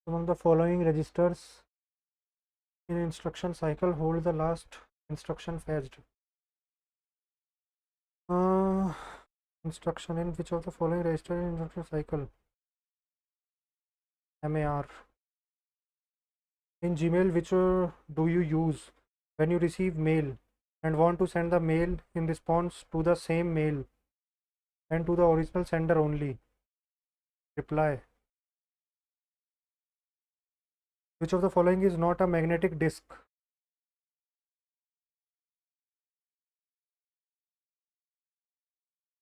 Among the following registers in instruction cycle hold the last instruction fetched. Uh, Instruction in which of the following register in instruction cycle? MAR. In Gmail, which do you use when you receive mail and want to send the mail in response to the same mail and to the original sender only? Reply. Which of the following is not a magnetic disk?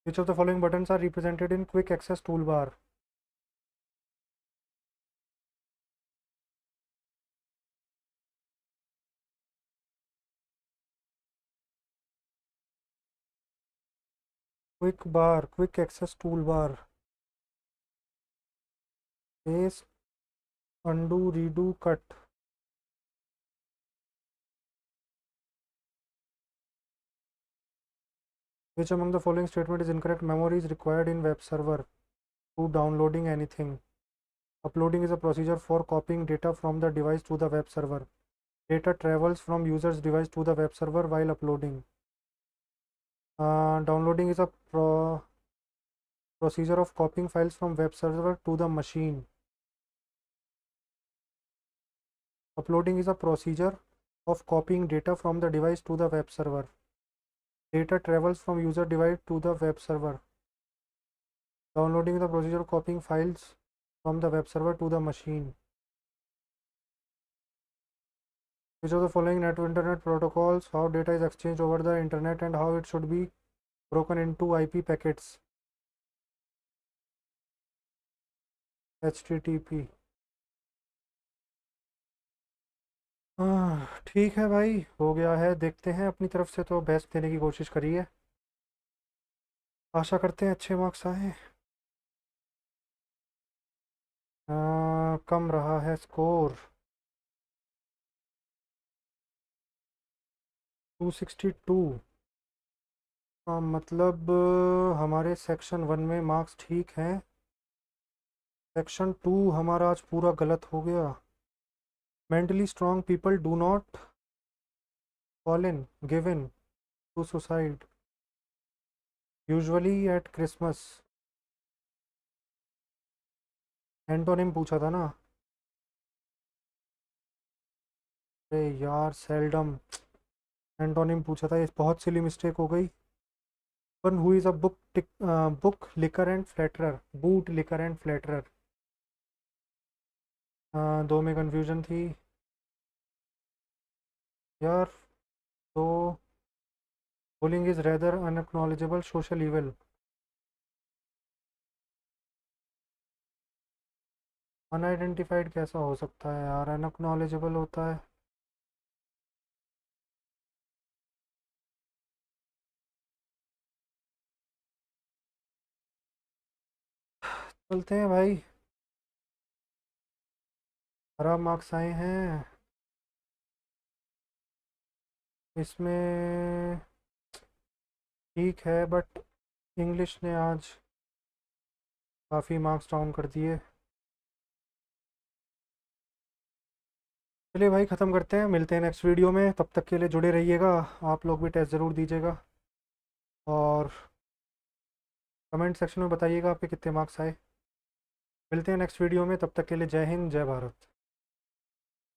Which of the following buttons are represented in quick access toolbar? Quick access toolbar. Paste, undo, redo, cut. Which among the following statement is incorrect? Memory is required in web server to downloading anything. Uploading is a procedure for copying data from the device to the web server. Data travels from user's device to the web server while uploading. Downloading is a procedure of copying files from web server to the machine. Uploading is a procedure of copying data from the device to the web server. Data travels from user device to the web server. Downloading is the procedure of copying files from the web server to the machine. Which of the following internet protocols, how data is exchanged over the internet and how it should be broken into IP packets? HTTP. ठीक है भाई, हो गया है। देखते हैं, अपनी तरफ से तो बेस्ट देने की कोशिश करी है। आशा करते हैं अच्छे मार्क्स आए। कम रहा है स्कोर, 262 का मतलब हमारे सेक्शन 1 में मार्क्स ठीक हैं। सेक्शन 2 हमारा आज पूरा गलत हो गया। Mentally strong people do not fall in given to suicide usually at Christmas। Antonym पूछा था ना। अरे यार, सेल्डम एंटोनिम पूछा था, ये बहुत सिली मिस्टेक हो गई। One who is a book licker and flatterer, boot licker and flatterer. दो में कंफ्यूजन थी यार। तो bullying is rather unacknowledgeable social evil. Unidentified कैसा हो सकता है यार, अनएक्नॉलेजेबल होता है। चलते हैं भाई, खराब मार्क्स आए हैं इसमें। ठीक है, बट इंग्लिश ने आज काफ़ी मार्क्स डाउन कर दिए। चलिए भाई, ख़त्म करते हैं, मिलते हैं नेक्स्ट वीडियो में। तब तक के लिए जुड़े रहिएगा। आप लोग भी टेस्ट ज़रूर दीजिएगा और कमेंट सेक्शन में बताइएगा आपके कितने मार्क्स आए। मिलते हैं नेक्स्ट वीडियो में, तब तक के लिए जय हिंद, जय भारत।